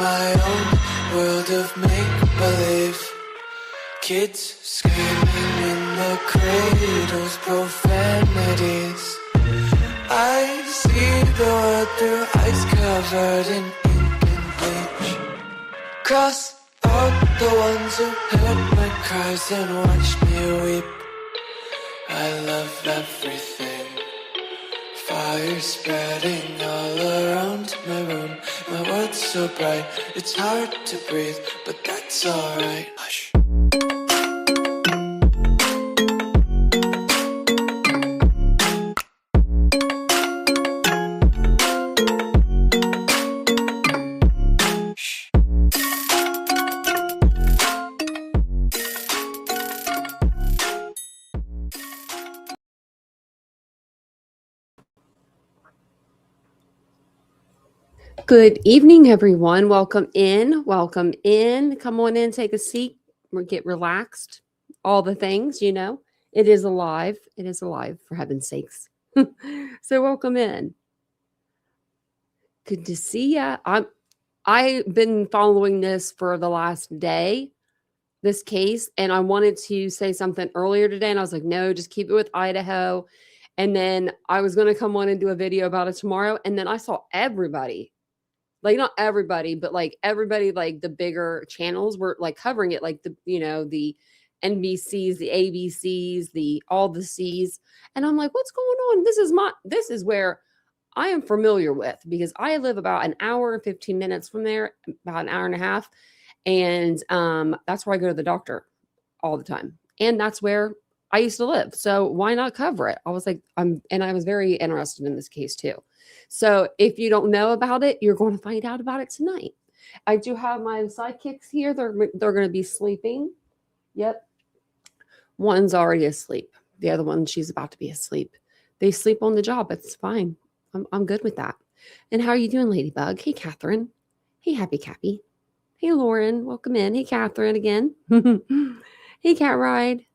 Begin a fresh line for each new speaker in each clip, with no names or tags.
my own world of make-believe. Kids screaming in the cradles, profanities. I see the world through eyes covered in ink and bleach. Cross out the ones who heard my cries and watched me weep. I love everything. Fire spreading all around my room. My world's so bright, it's hard to breathe, but that's alright. Hush.
Good evening, everyone. Welcome in. Welcome in. Come on in, take a seat, or get relaxed. All the things, you know. It is alive. It is alive, for heaven's sakes. So welcome in. Good to see ya. I've been following this for the last day, this case, and I wanted to say something earlier today, and I was like, no, just keep it with Idaho. And then I was going to come on and do a video about it tomorrow, and then I saw everybody. Like not everybody, but like everybody, like the bigger channels were like covering it, like the, you know, the NBCs, the ABCs, all the C's. And I'm like, what's going on? This is where I am familiar with, because I live about an hour and 15 minutes from there, about an hour and a half. And that's where I go to the doctor all the time. And that's where I used to live. So why not cover it? I was like, and I was very interested in this case too. So if you don't know about it, you're going to find out about it tonight. I do have my sidekicks here. They're going to be sleeping. Yep. One's already asleep. The other one, she's about to be asleep. They sleep on the job. It's fine. I'm good with that. And how are you doing, Ladybug? Hey, Catherine. Hey, Happy Cappy. Hey, Lauren. Welcome in. Hey, Catherine again. Hey, Cat Ride.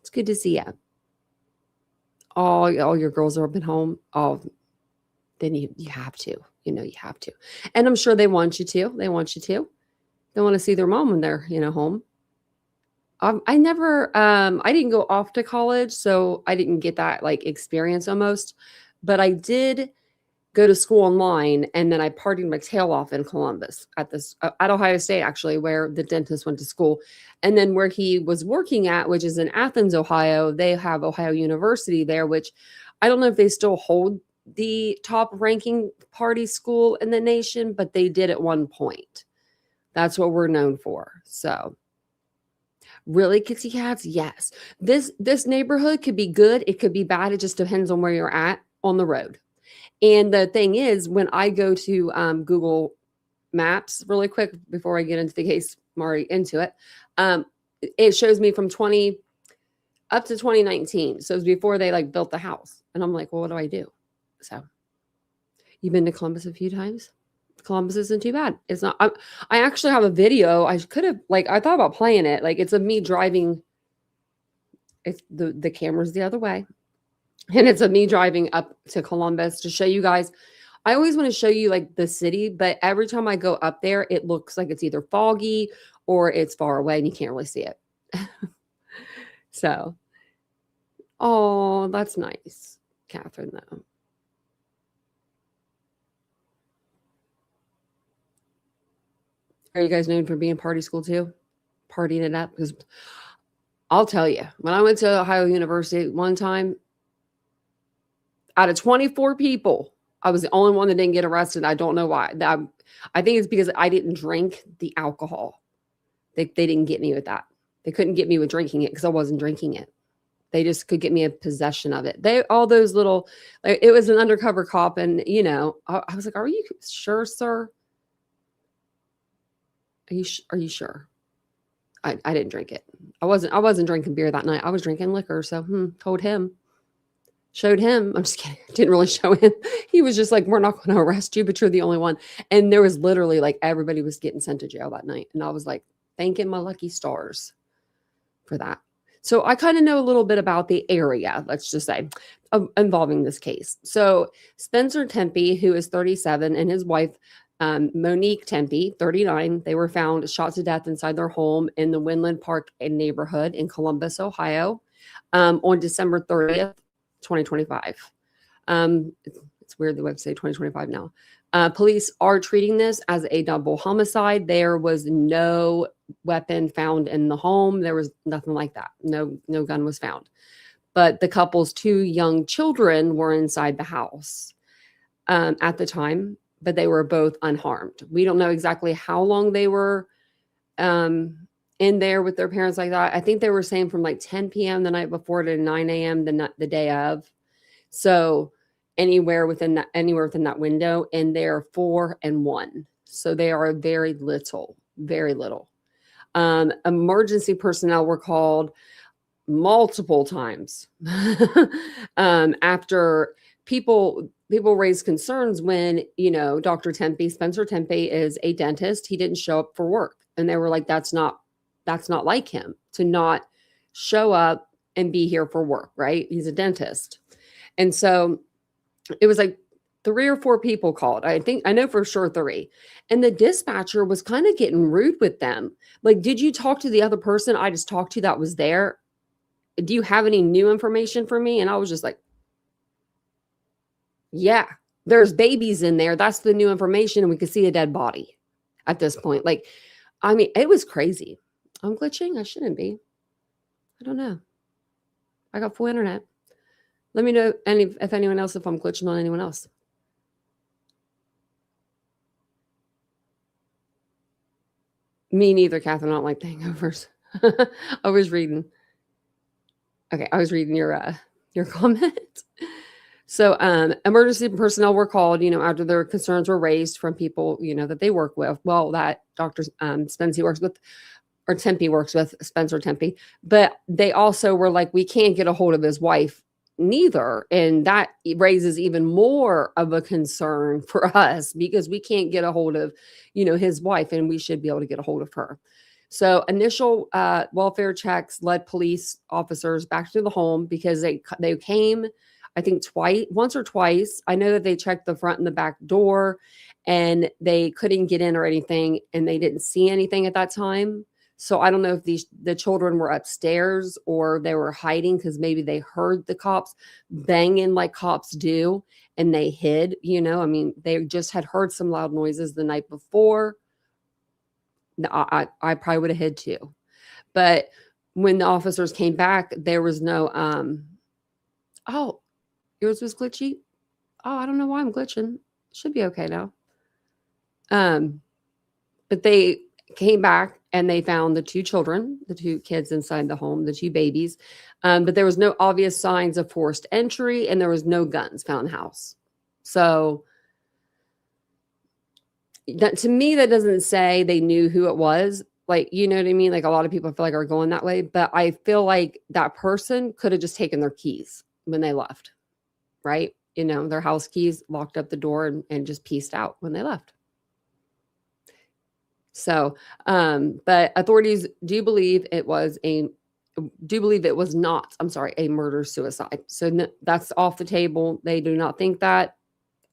It's good to see you. All your girls have been home. Oh, then you have to. You know, you have to. And I'm sure they want you to. They want you to. They want to see their mom when they're, home. I didn't go off to college, so I didn't get that like experience almost. But I did go to school online, and then I partied my tail off in Columbus at Ohio State, actually, where the dentist went to school. And then where he was working at, which is in Athens, Ohio, they have Ohio University there, which I don't know if they still hold the top ranking party school in the nation, but they did at one point. That's what we're known for. So really, kitsy cats? Yes. This neighborhood could be good. It could be bad. It just depends on where you're at on the road. And the thing is, when I go to Google Maps really quick before I get into the case, I'm already into it. It shows me from 20 up to 2019. So it was before they like built the house. And I'm like, well, what do I do? So you've been to Columbus a few times? Columbus isn't too bad. It's not. I actually have a video. I could have I thought about playing it. Like it's of me driving. It's the camera's the other way. And it's of me driving up to Columbus to show you guys. I always want to show you like the city, but every time I go up there, it looks like it's either foggy or it's far away and you can't really see it. So, oh, that's nice, Catherine, though. Are you guys known for being party school too? Partying it up? Because I'll tell you, when I went to Ohio University one time, out of 24 people, I was the only one that didn't get arrested. I don't know why. I think it's because I didn't drink the alcohol. They didn't get me with that. They couldn't get me with drinking it because I wasn't drinking it. They just could get me a possession of it. All those little, like, it was an undercover cop. And, I was like, are you sure, sir? Are you sure? I didn't drink it. I wasn't drinking beer that night. I was drinking liquor. So showed him. I'm just kidding. Didn't really show him. He was just like, we're not going to arrest you, but you're the only one. And there was literally like everybody was getting sent to jail that night. And I was like, thanking my lucky stars for that. So I kind of know a little bit about the area, let's just say, involving this case. So Spencer Tempe, who is 37, and his wife, Monique Tempe, 39, they were found shot to death inside their home in the Winland Park neighborhood in Columbus, Ohio, on December 30th, 2025. It's weird the website 2025 now. Police are treating this as a double homicide. There was no weapon found in the home. There was nothing like that. No gun was found. But the couple's 2 young children were inside the house at the time, but they were both unharmed. We don't know exactly how long they were in there with their parents like that. I think they were saying from like 10 p.m. the night before to 9 a.m. the day of. So anywhere within that window, and they're 4 and 1. So they are very little. Emergency personnel were called multiple times after people raised concerns when, Dr. Tempe, Spencer Tempe, is a dentist. He didn't show up for work. And they were like, that's not like him to not show up and be here for work, right? He's a dentist. And so it was like 3 or 4 people called. I know for sure 3. And the dispatcher was kind of getting rude with them. Like, did you talk to the other person I just talked to that was there? Do you have any new information for me? And I was just like, yeah, there's babies in there. That's the new information. And we could see a dead body at this point. Like, I mean, it was crazy. I'm glitching. I shouldn't be. I don't know. I got full internet. Let me know if anyone else, if I'm glitching on anyone else. Me neither, Catherine. I don't like the hangovers. I was reading. Okay, I was reading your comment. So emergency personnel were called, after their concerns were raised from people, that they work with. Well, that Dr. Spencer works with, or Tempe works with, Spencer Tempe. But they also were like, we can't get a hold of his wife neither. And that raises even more of a concern for us because we can't get a hold of, his wife, and we should be able to get a hold of her. So initial welfare checks led police officers back to the home because they came, I think once or twice. I know that they checked the front and the back door and they couldn't get in or anything, and they didn't see anything at that time. So I don't know if the children were upstairs or they were hiding because maybe they heard the cops banging like cops do and they hid, I mean, they just had heard some loud noises the night before. I probably would have hid too. But when the officers came back, there was no, oh, yours was glitchy. Oh, I don't know why I'm glitching. Should be okay now. But they came back and they found the 2 children, the 2 kids inside the home, the 2 babies. But there was no obvious signs of forced entry and there was no guns found in the house. So that, to me, that doesn't say they knew who it was. Like, you know what I mean? Like, a lot of people I feel like are going that way, but I feel like that person could have just taken their keys when they left, right? Their house keys, locked up the door and just pieced out when they left. So, but authorities do believe it was not, a murder-suicide. So that's off the table. They do not think that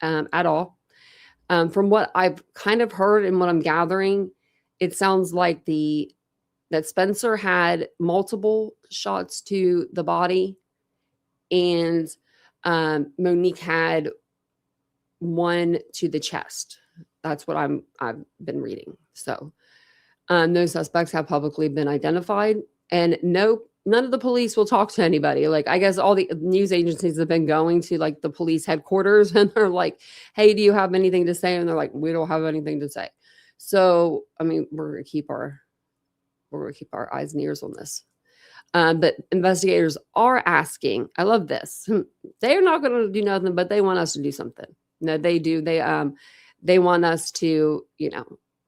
at all. From what I've kind of heard and what I'm gathering, it sounds like that Spencer had multiple shots to the body, and Monique had 1 to the chest. That's what I've been reading. So those suspects have publicly been identified, and none of the police will talk to anybody. Like, I guess all the news agencies have been going to like the police headquarters and they're like, hey, do you have anything to say? And they're like, we don't have anything to say. So, I mean, we're going to keep our eyes and ears on this. But investigators are asking, I love this. They're not going to do nothing, but they want us to do something. No, they do. They want us to,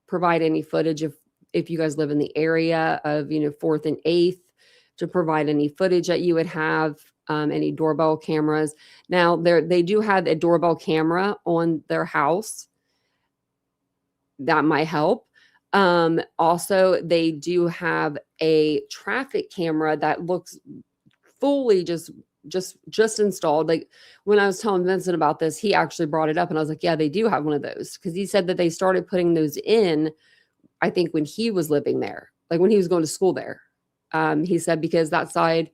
provide any footage if you guys live in the area of, 4th and 8th, to provide any footage that you would have, any doorbell cameras. Now, they do have a doorbell camera on their house. That might help. Also, they do have a traffic camera that looks fully just just installed. Like when I was telling Vincent about this, he actually brought it up and I was like, yeah, they do have one of those. Cause he said that they started putting those in, I think when he was living there, like when he was going to school there. He said, because that side,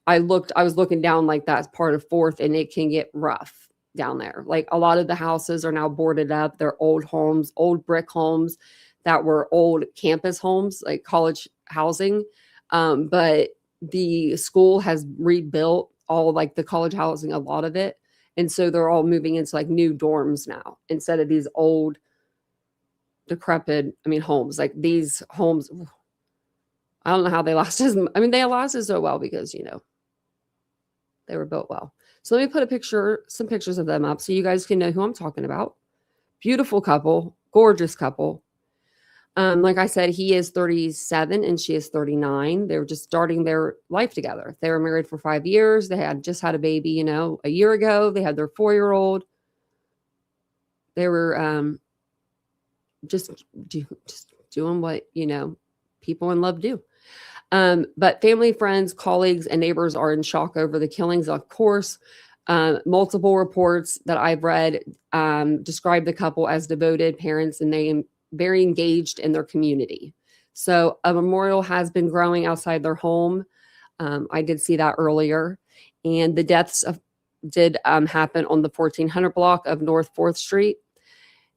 I was looking down like that's part of 4th and it can get rough down there. Like a lot of the houses are now boarded up. They're old homes, old brick homes that were old campus homes, like college housing. But the school has rebuilt all like the college housing, a lot of it. And so they're all moving into like new dorms now instead of these old decrepit, homes. Like these homes, I don't know how they lasted. They lasted so well because, they were built well. So let me put some pictures of them up so you guys can know who I'm talking about. Beautiful couple, gorgeous couple. Like I said, he is 37 and she is 39. They were just starting their life together. They were married for 5 years. They had just had a baby, a year ago. They had their 4-year-old. They were just doing what, people in love do. But family, friends, colleagues, and neighbors are in shock over the killings. Of course, multiple reports that I've read describe the couple as devoted parents and they very engaged in their community. So a memorial has been growing outside their home. I did see that earlier. And the deaths did happen on the 1400 block of North 4th Street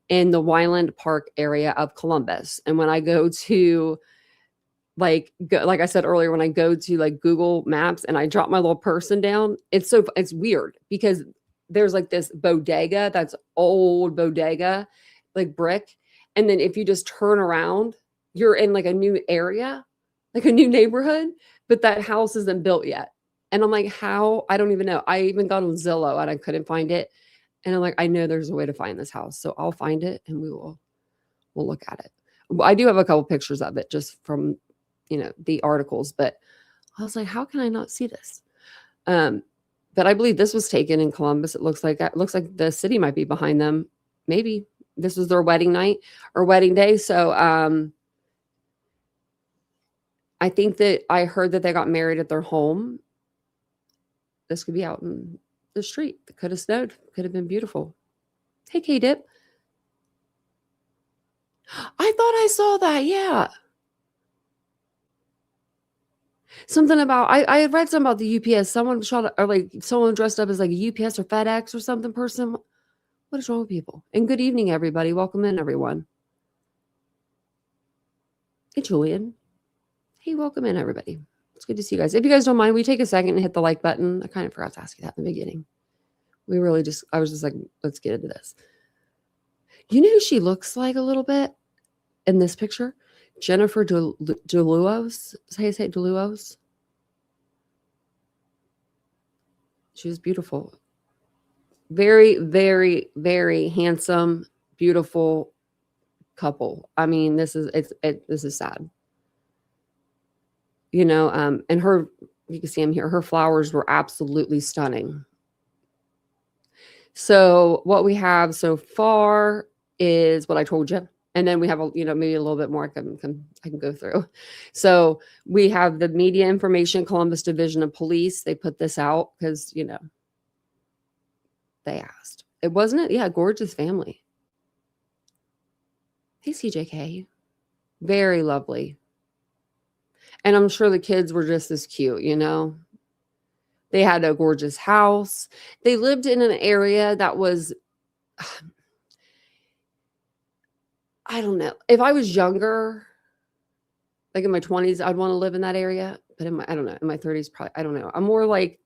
in the Wyland Park area of Columbus. And when I go to like I said earlier, when I go to like Google Maps and I drop my little person down, it's weird because there's like this bodega that's old bodega, like brick. And then if you just turn around, you're in like a new area, like a new neighborhood, but that house isn't built yet. And I'm like, how? I don't even know. I even got on Zillow and I couldn't find it. And I'm like, I know there's a way to find this house. So I'll find it and we'll look at it. I do have a couple pictures of it just from, the articles, but I was like, how can I not see this? But I believe this was taken in Columbus. It looks like the city might be behind them. Maybe this was their wedding night or wedding day. So I think that I heard that they got married at their home. This could be out in the street. It could have snowed. Could have been beautiful. Hey, K-Dip. I thought I saw that. Yeah. Something about, I had read something about the UPS. Someone dressed up as like a UPS or FedEx or something person. What is wrong with people? And good evening, everybody. Welcome in, everyone. Hey, Julian. Hey, welcome in, everybody. It's good to see you guys. If you guys don't mind, we take a second and hit the like button. I kind of forgot to ask you that in the beginning. I was just like, let's get into this. You know who she looks like a little bit in this picture? Jennifer DeLuos. Is how you say DeLuos? She was beautiful. Very, very, very handsome, beautiful couple. This is sad. And her, you can see them here. Her flowers were absolutely stunning. So what we have so far is what I told you. And then we have maybe a little bit more I can go through. So we have the media information, Columbus Division of Police. They put this out because, they asked. It wasn't it? Yeah, gorgeous family. Hey, CJK. Very lovely. And I'm sure the kids were just as cute, They had a gorgeous house. They lived in an area that was, I don't know. If I was younger, like in my 20s, I'd want to live in that area. But I don't know, in my 30s, probably, I don't know. I'm more like,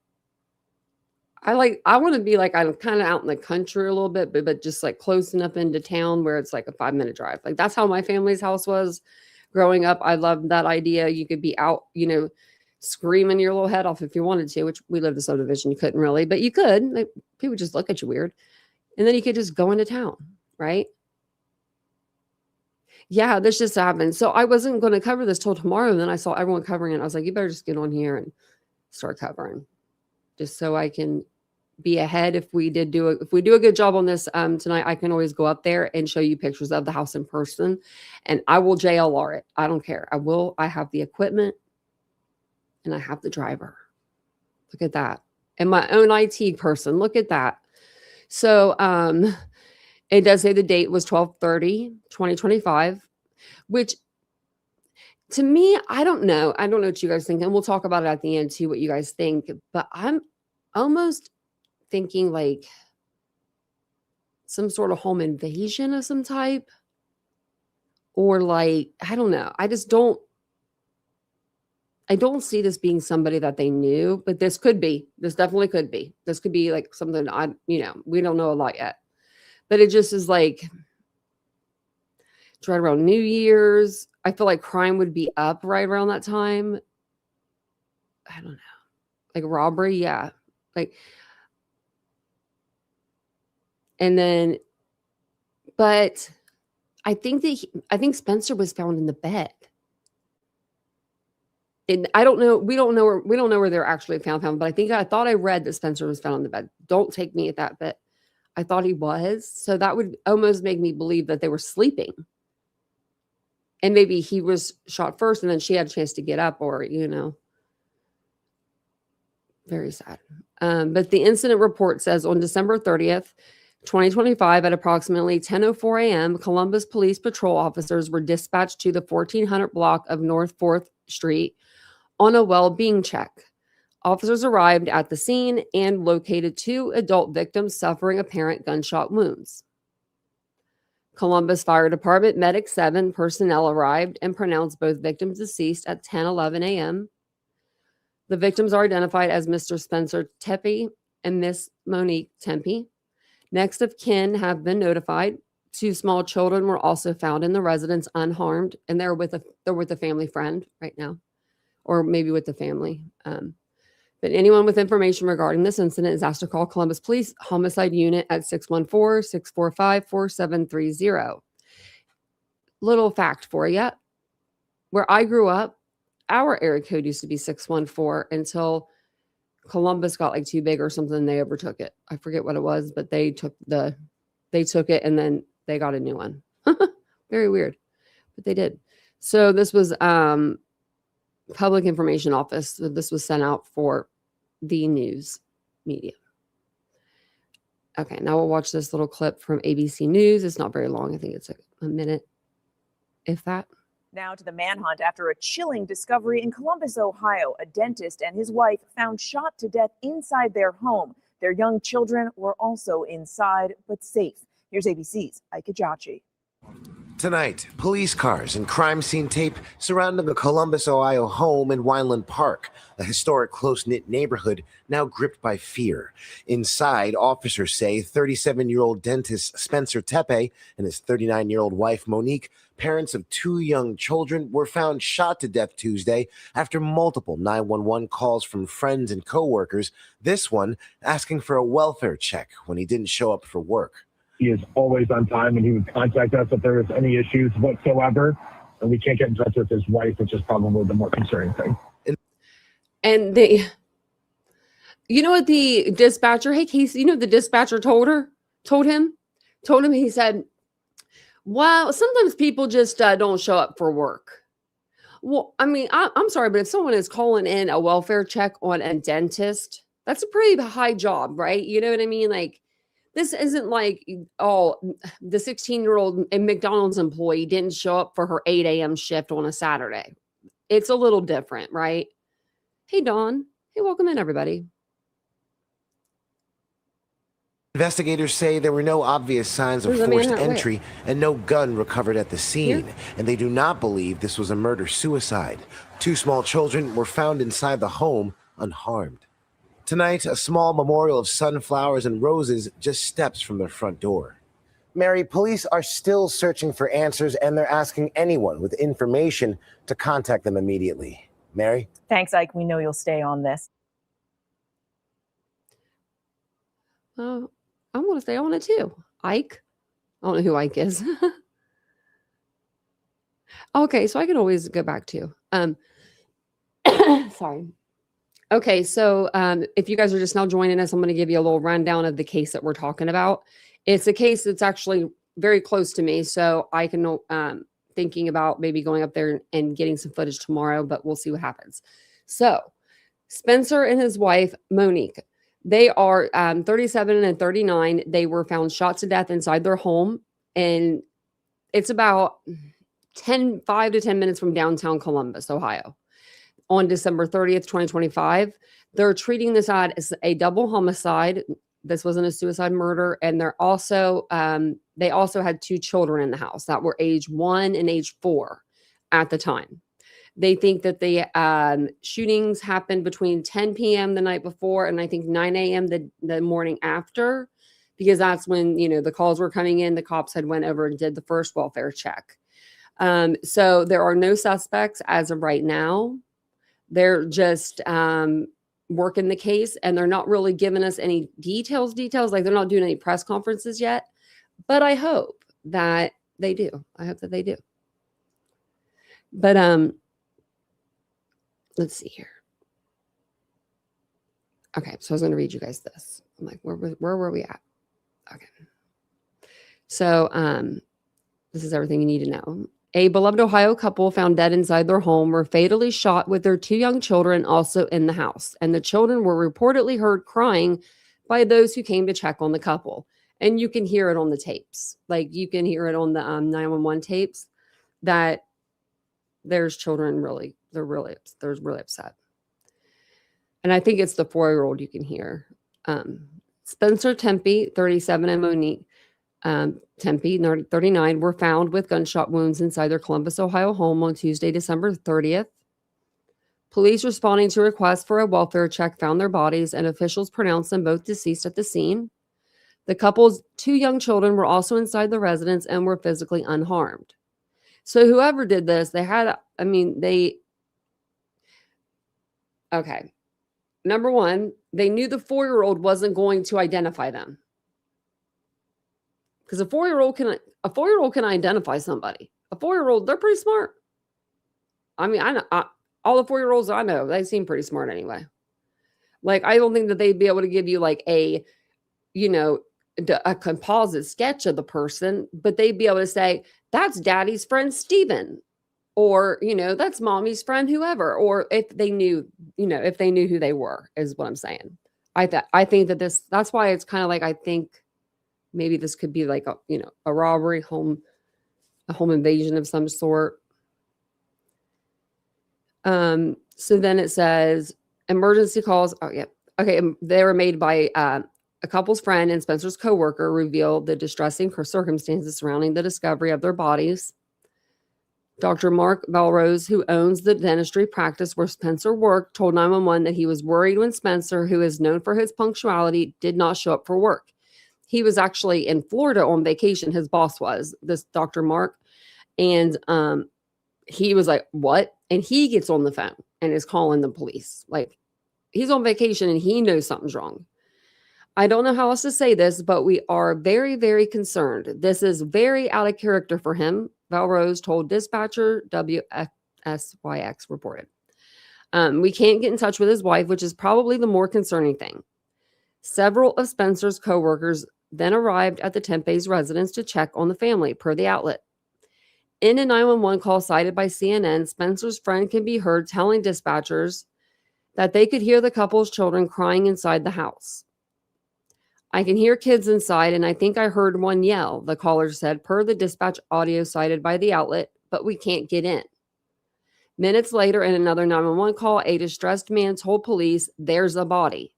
I want to be like, I'm kind of out in the country a little bit, but just like close enough into town where it's like a 5-minute drive. Like that's how my family's house was growing up. I loved that idea. You could be out, screaming your little head off if you wanted to, which we lived in a subdivision. You couldn't really, but you could. Like, people just look at you weird. And then you could just go into town, right? Yeah, this just happened. So I wasn't going to cover this till tomorrow. And then I saw everyone covering it. I was like, you better just get on here and start covering just so I can be ahead. If we do a good job on this tonight, I can always go up there and show you pictures of the house in person and I will JLR it. I don't care. I have the equipment and I have the driver. Look at that. and my own IT person. Look at that. So it does say the date was 12/30/2025, which to me, I don't know. I don't know what you guys think. And we'll talk about it at the end too, what you guys think. But I'm almost thinking like some sort of home invasion of some type. Or like, I don't know. I don't see this being somebody that they knew, but this could be. This definitely could be. This could be like something we don't know a lot yet. But it just is like it's right around New Year's. I feel like crime would be up right around that time. I don't know. Like robbery, yeah. Like, and then, but I think Spencer was found in the bed. And I don't know. We don't know where they're actually found, but I thought I read that Spencer was found in the bed. Don't take me at that, but I thought he was. So that would almost make me believe that they were sleeping. And maybe he was shot first and then she had a chance to get up or, very sad. But the incident report says on December 30th, 2025 at approximately 10:04 a.m., Columbus Police Patrol officers were dispatched to the 1400 block of North 4th Street on a well-being check. Officers arrived at the scene and located 2 adult victims suffering apparent gunshot wounds. Columbus Fire Department Medic 7 personnel arrived and pronounced both victims deceased at 10:11 a.m. The victims are identified as Mr. Spencer Tepe and Miss Monique Tempe. Next of kin have been notified. 2 small children were also found in the residence unharmed, and they're with a family friend right now, or maybe with the family. But anyone with information regarding this incident is asked to call Columbus Police Homicide Unit at 614-645-4730. Little fact for you. Where I grew up, our area code used to be 614 until Columbus got like too big or something. They overtook it. I forget what it was, but they took it and then they got a new one. Very weird, but they did. So this was Public Information Office. So this was sent out for the news media. Okay, now we'll watch this little clip from ABC News. It's not very long. I think it's a minute, if that.
Now to the manhunt after a chilling discovery in Columbus, Ohio. A dentist and his wife found shot to death inside their home. Their young children were also inside, but safe. Here's ABC's Ike Ajachi.
Tonight, police cars and crime scene tape surrounding the Columbus, Ohio home in Wineland Park, a historic close-knit neighborhood now gripped by fear. Inside, officers say 37-year-old dentist Spencer Tepe and his 39-year-old wife Monique, parents of 2 young children, were found shot to death Tuesday after multiple 911 calls from friends and coworkers, this one asking for a welfare check when he didn't show up for work.
He is always on time, and he would contact us if there was any issues whatsoever. And we can't get in touch with his wife, which is probably the more concerning thing.
And you know what the dispatcher, hey Casey, the dispatcher told him, he said, well, sometimes people just don't show up for work. Well, I mean, I'm sorry, but if someone is calling in a welfare check on a dentist, that's a pretty high job, right? You know what I mean? Like, this isn't like, the 16-year-old McDonald's employee didn't show up for her 8 a.m. shift on a Saturday. It's a little different, right? Hey, Dawn. Hey, welcome in, everybody.
Investigators say there were no obvious signs of forced entry and no gun recovered at the scene, and they do not believe this was a murder-suicide. 2 small children were found inside the home unharmed. Tonight, a small memorial of sunflowers and roses just steps from their front door. Mary, police are still searching for answers, and they're asking anyone with information to contact them immediately. Mary?
Thanks, Ike. We know you'll stay on this.
I'm going to stay on it too. Ike? I don't know who Ike is. Okay, so I can always go back to. Sorry. Okay, so if you guys are just now joining us, I'm going to give you a little rundown of the case that we're talking about. It's a case that's actually very close to me, so I can thinking about maybe going up there and getting some footage tomorrow, but we'll see what happens. So Spencer and his wife, Monique, They are 37 and 39. They were found shot to death inside their home, and it's about 5 to 10 minutes from downtown Columbus, Ohio, on December 30th, 2025. They're treating this as a double homicide. This wasn't a suicide murder. And they also had 2 children in the house that were age 1 and age 4 at the time. They think that the shootings happened between 10 p.m. the night before and I think 9 a.m. the morning after, because that's when, the calls were coming in. The cops had went over and did the first welfare check. So there are no suspects as of right now. They're just working the case, and they're not really giving us any details. Like, they're not doing any press conferences yet, but I hope that they do. I hope that they do. But let's see here. Okay, so I was going to read you guys this. I'm like, where were we at? Okay. So this is everything you need to know. A beloved Ohio couple found dead inside their home were fatally shot with their 2 young children also in the house. And the children were reportedly heard crying by those who came to check on the couple. And you can hear it on the tapes. Like, you can hear it on the 911 tapes that there's children they're really upset. And I think it's the 4-year-old you can hear. Spencer Tempe, 37, and Monique Tempe, 39, were found with gunshot wounds inside their Columbus, Ohio home on Tuesday, December 30th. Police responding to requests for a welfare check found their bodies, and officials pronounced them both deceased at the scene. The couple's 2 young children were also inside the residence and were physically unharmed. So whoever did this, okay. Number one, they knew the 4-year-old wasn't going to identify them. Because a 4-year-old can identify somebody. A 4-year-old, they're pretty smart. I mean, I know all the 4-year-olds I know, they seem pretty smart anyway. Like, I don't think that they'd be able to give you like a composite sketch of the person, but they'd be able to say, that's daddy's friend Steven, or, that's mommy's friend whoever, or if they knew who they were, is what I'm saying. I think that that's why it's kind of like, I think maybe this could be like a robbery, a home invasion of some sort. So then it says emergency calls. Oh yeah. Okay. They were made by a couple's friend and Spencer's coworker, revealed the distressing circumstances surrounding the discovery of their bodies. Dr. Mark Belrose, who owns the dentistry practice where Spencer worked, told 911 that he was worried when Spencer, who is known for his punctuality, did not show up for work. He was actually in Florida on vacation. His boss was, this Dr. Mark. And he was like, what? And he gets on the phone and is calling the police. Like, he's on vacation and he knows something's wrong. I don't know how else to say this, but we are very, very concerned. This is very out of character for him, Valrose told dispatcher WSYX reported. We can't get in touch with his wife, which is probably the more concerning thing. Several of Spencer's coworkers then arrived at the Tempe's residence to check on the family, per the outlet. In a 911 call cited by CNN, Spencer's friend can be heard telling dispatchers that they could hear the couple's children crying inside the house. I can hear kids inside, and I think I heard one yell, the caller said, per the dispatch audio cited by the outlet, but we can't get in. Minutes later, in another 911 call, a distressed man told police there's a body.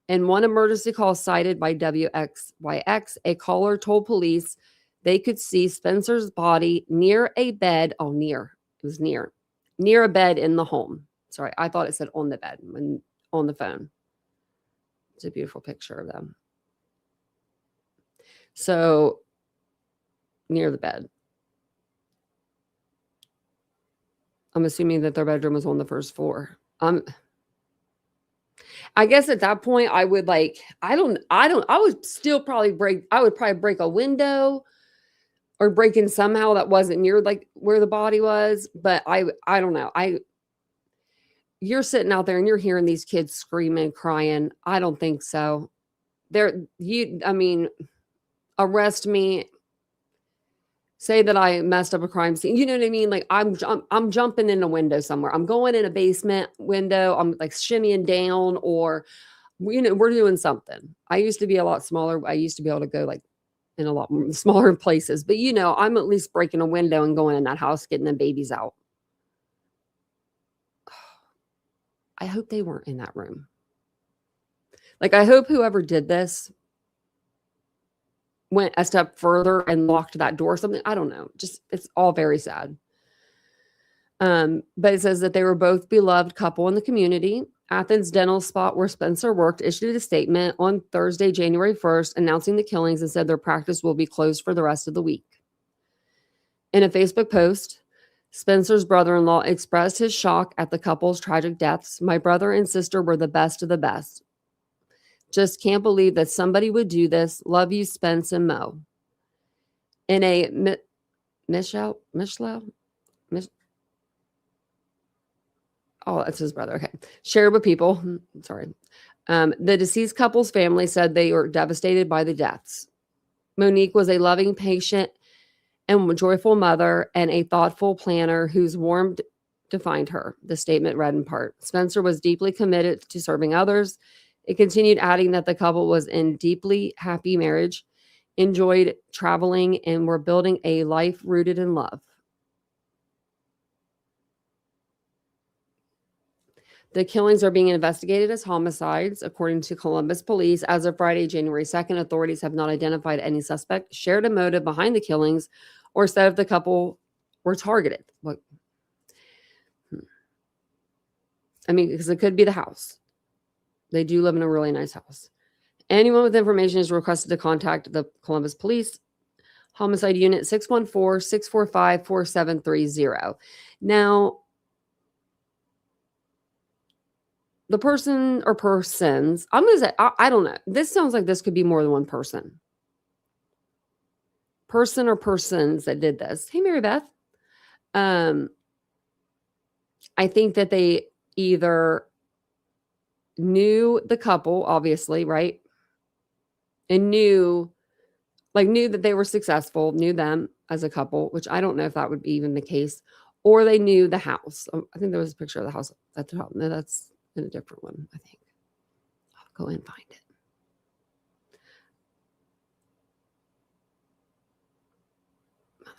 In one emergency call cited by WXYX, a caller told police they could see Spencer's body near a bed. Near a bed in the home. Sorry, I thought it said on the bed when on the phone. It's a beautiful picture of them. So, near the bed. I'm assuming that their bedroom was on the first floor. I guess at that point I would I would still probably break a window or break in somehow that wasn't near like where the body was. But I don't know. You're sitting out there and you're hearing these kids screaming, crying. I don't think so. Arrest me. Say that I messed up a crime scene. You know what I mean? Like I'm jumping in a window somewhere. I'm going in a basement window. I'm like shimmying down, or we're doing something. I used to be a lot smaller. I used to be able to go like in a lot smaller places, but I'm at least breaking a window and going in that house, getting the babies out. I hope they weren't in that room. Like, I hope whoever did this went a step further and locked that door or something. I don't know. Just, it's all very sad. But it says that they were both beloved couple in the community. Athens Dental Spot, where Spencer worked, issued a statement on Thursday, January 1st, announcing the killings and said their practice will be closed for the rest of the week. In a Facebook post, Spencer's brother-in-law expressed his shock at the couple's tragic deaths. My brother and sister were the best of the best. Just can't believe that somebody would do this. Love you, Spence and Mo. In a oh, that's his brother. Okay. Shared with people. Sorry. The deceased couple's family said they were devastated by the deaths. Monique was a loving, patient, and joyful mother and a thoughtful planner whose warmth defined her. The statement read in part. Spencer was deeply committed to serving others. It continued, adding that the couple was in deeply happy marriage, enjoyed traveling, and were building a life rooted in love. The killings are being investigated as homicides, according to Columbus police. As of Friday, January 2nd, authorities have not identified any suspect, shared a motive behind the killings, or said if the couple were targeted. I mean, because it could be the house. They do live in a really nice house. Anyone with information is requested to contact the Columbus Police Homicide Unit 614-645-4730. Now, the person or persons, I'm going to say, I don't know. This sounds like this could be more than one person. Person or persons that did this. Hey, Mary Beth. I think that they either knew the couple, obviously, right? And knew that they were successful, knew them as a couple, which I don't know if that would be even the case. Or they knew the house. I think there was a picture of the house at the top. No, that's in a different one, I think. I'll go and find it.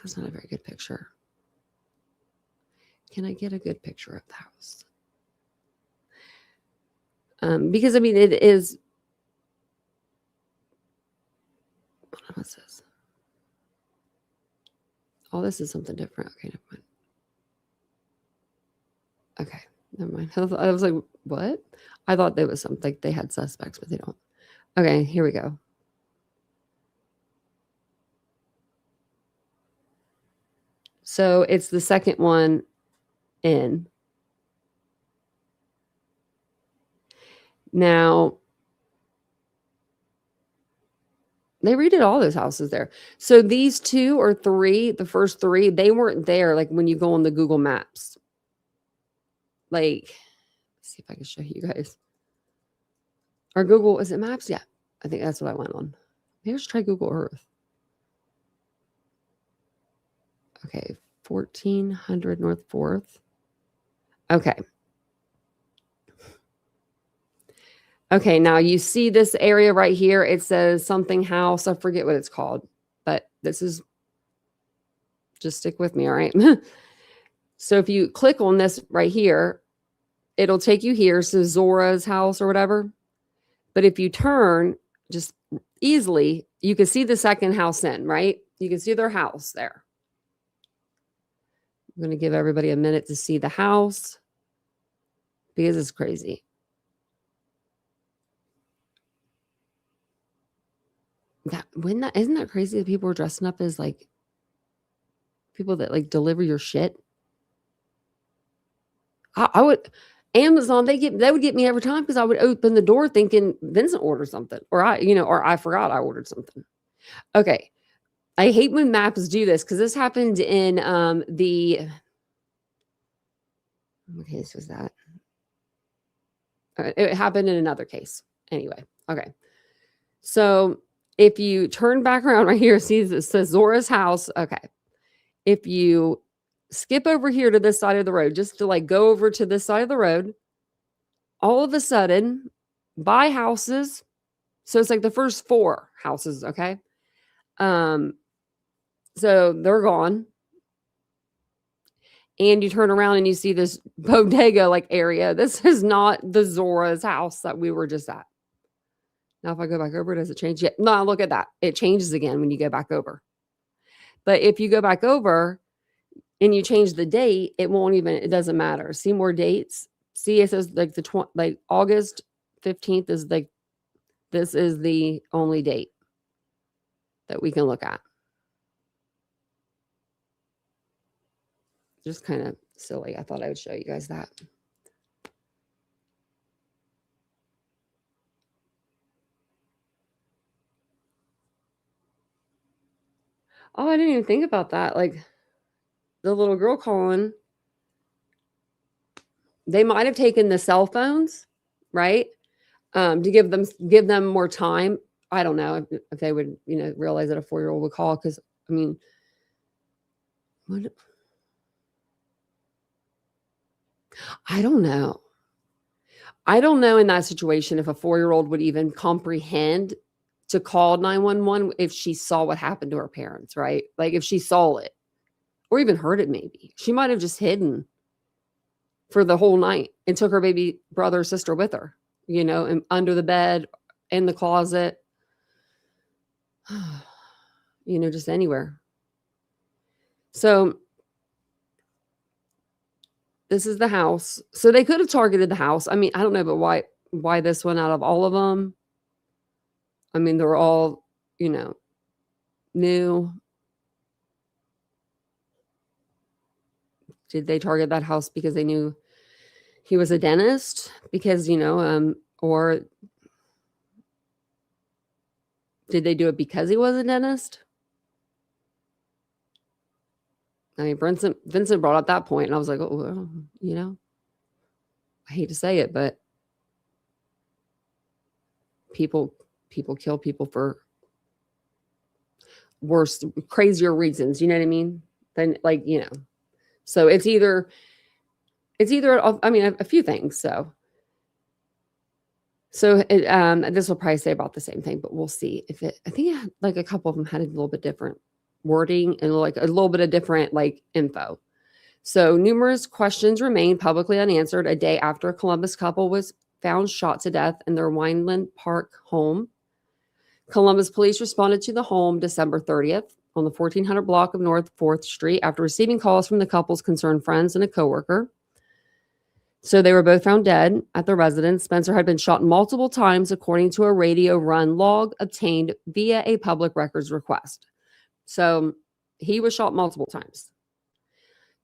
That's not a very good picture. Can I get a good picture of the house? Because, I mean, it is... What's this? Oh, this is something different. Okay, never mind. Okay, never mind. I was like, what? I thought there was something, like they had suspects, but they don't. Okay, here we go. So it's the second one in. Now, they redid all those houses there. So these two or three, the first three, they weren't there like when you go on the Google Maps. Like, let's see if I can show you guys. Or Google, is it Maps? Yeah, I think that's what I went on. Maybe let's try Google Earth. Okay, 1400 North 4th. Okay. Okay, now you see this area right here. It says something house. I forget what it's called, but this is, just stick with me, all right? So if you click on this right here, it'll take you here. So Zora's house or whatever. But if you turn just easily, you can see the second house in, right? You can see their house there. I'm going to give everybody a minute to see the house because it's crazy. Isn't that crazy that people are dressing up as like people that like deliver your shit? I would Amazon, they would get me every time because I would open the door thinking Vincent ordered something or I forgot I ordered something. Okay. I hate when maps do this because this happened in what case was that? It happened in another case. Anyway, okay. So if you turn back around right here, see it says Zora's house. Okay. If you skip over here to this side of the road, just to like go over to this side of the road, all of a sudden buy houses. So it's like the first 4 houses, okay? So they're gone. And you turn around and you see this bodega like area. This is not the Zora's house that we were just at. Now, if I go back over, does it change yet? No, look at that. It changes again when you go back over. But if you go back over and you change the date, it won't even, it doesn't matter. See more dates. See, it says like like August 15th is like, this is the only date that we can look at. Just kind of silly. I thought I would show you guys that. Oh, I didn't even think about that. Like the little girl calling, they might have taken the cell phones, right? To give them more time. I don't know if they would, realize that a 4-year-old would call. Because I mean, what? I don't know. I don't know in that situation if a 4-year-old would even comprehend to call 911 if she saw what happened to her parents, right? Like if she saw it or even heard it, maybe she might have just hidden for the whole night and took her baby brother or sister with her, and under the bed, in the closet, just anywhere. So this is the house. So they could have targeted the house. I mean, I don't know, but why this one out of all of them? I mean, they're all, new. Did they target that house because they knew he was a dentist? Because, or did they do it because he was a dentist? I mean, Vincent brought up that point, and I was like, oh, I hate to say it, but people kill people for worse, crazier reasons. You know what I mean? Then, so it's either, I mean, a few things. So this will probably say about the same thing, but we'll see if I think like a couple of them had a little bit different wording and like a little bit of different like info. So numerous questions remain publicly unanswered a day after a Columbus couple was found shot to death in their Wineland Park home. Columbus police responded to the home December 30th on the 1400 block of North 4th Street after receiving calls from the couple's concerned friends and a coworker. So they were both found dead at their residence. Spencer had been shot multiple times, according to a radio run log obtained via a public records request. So he was shot multiple times.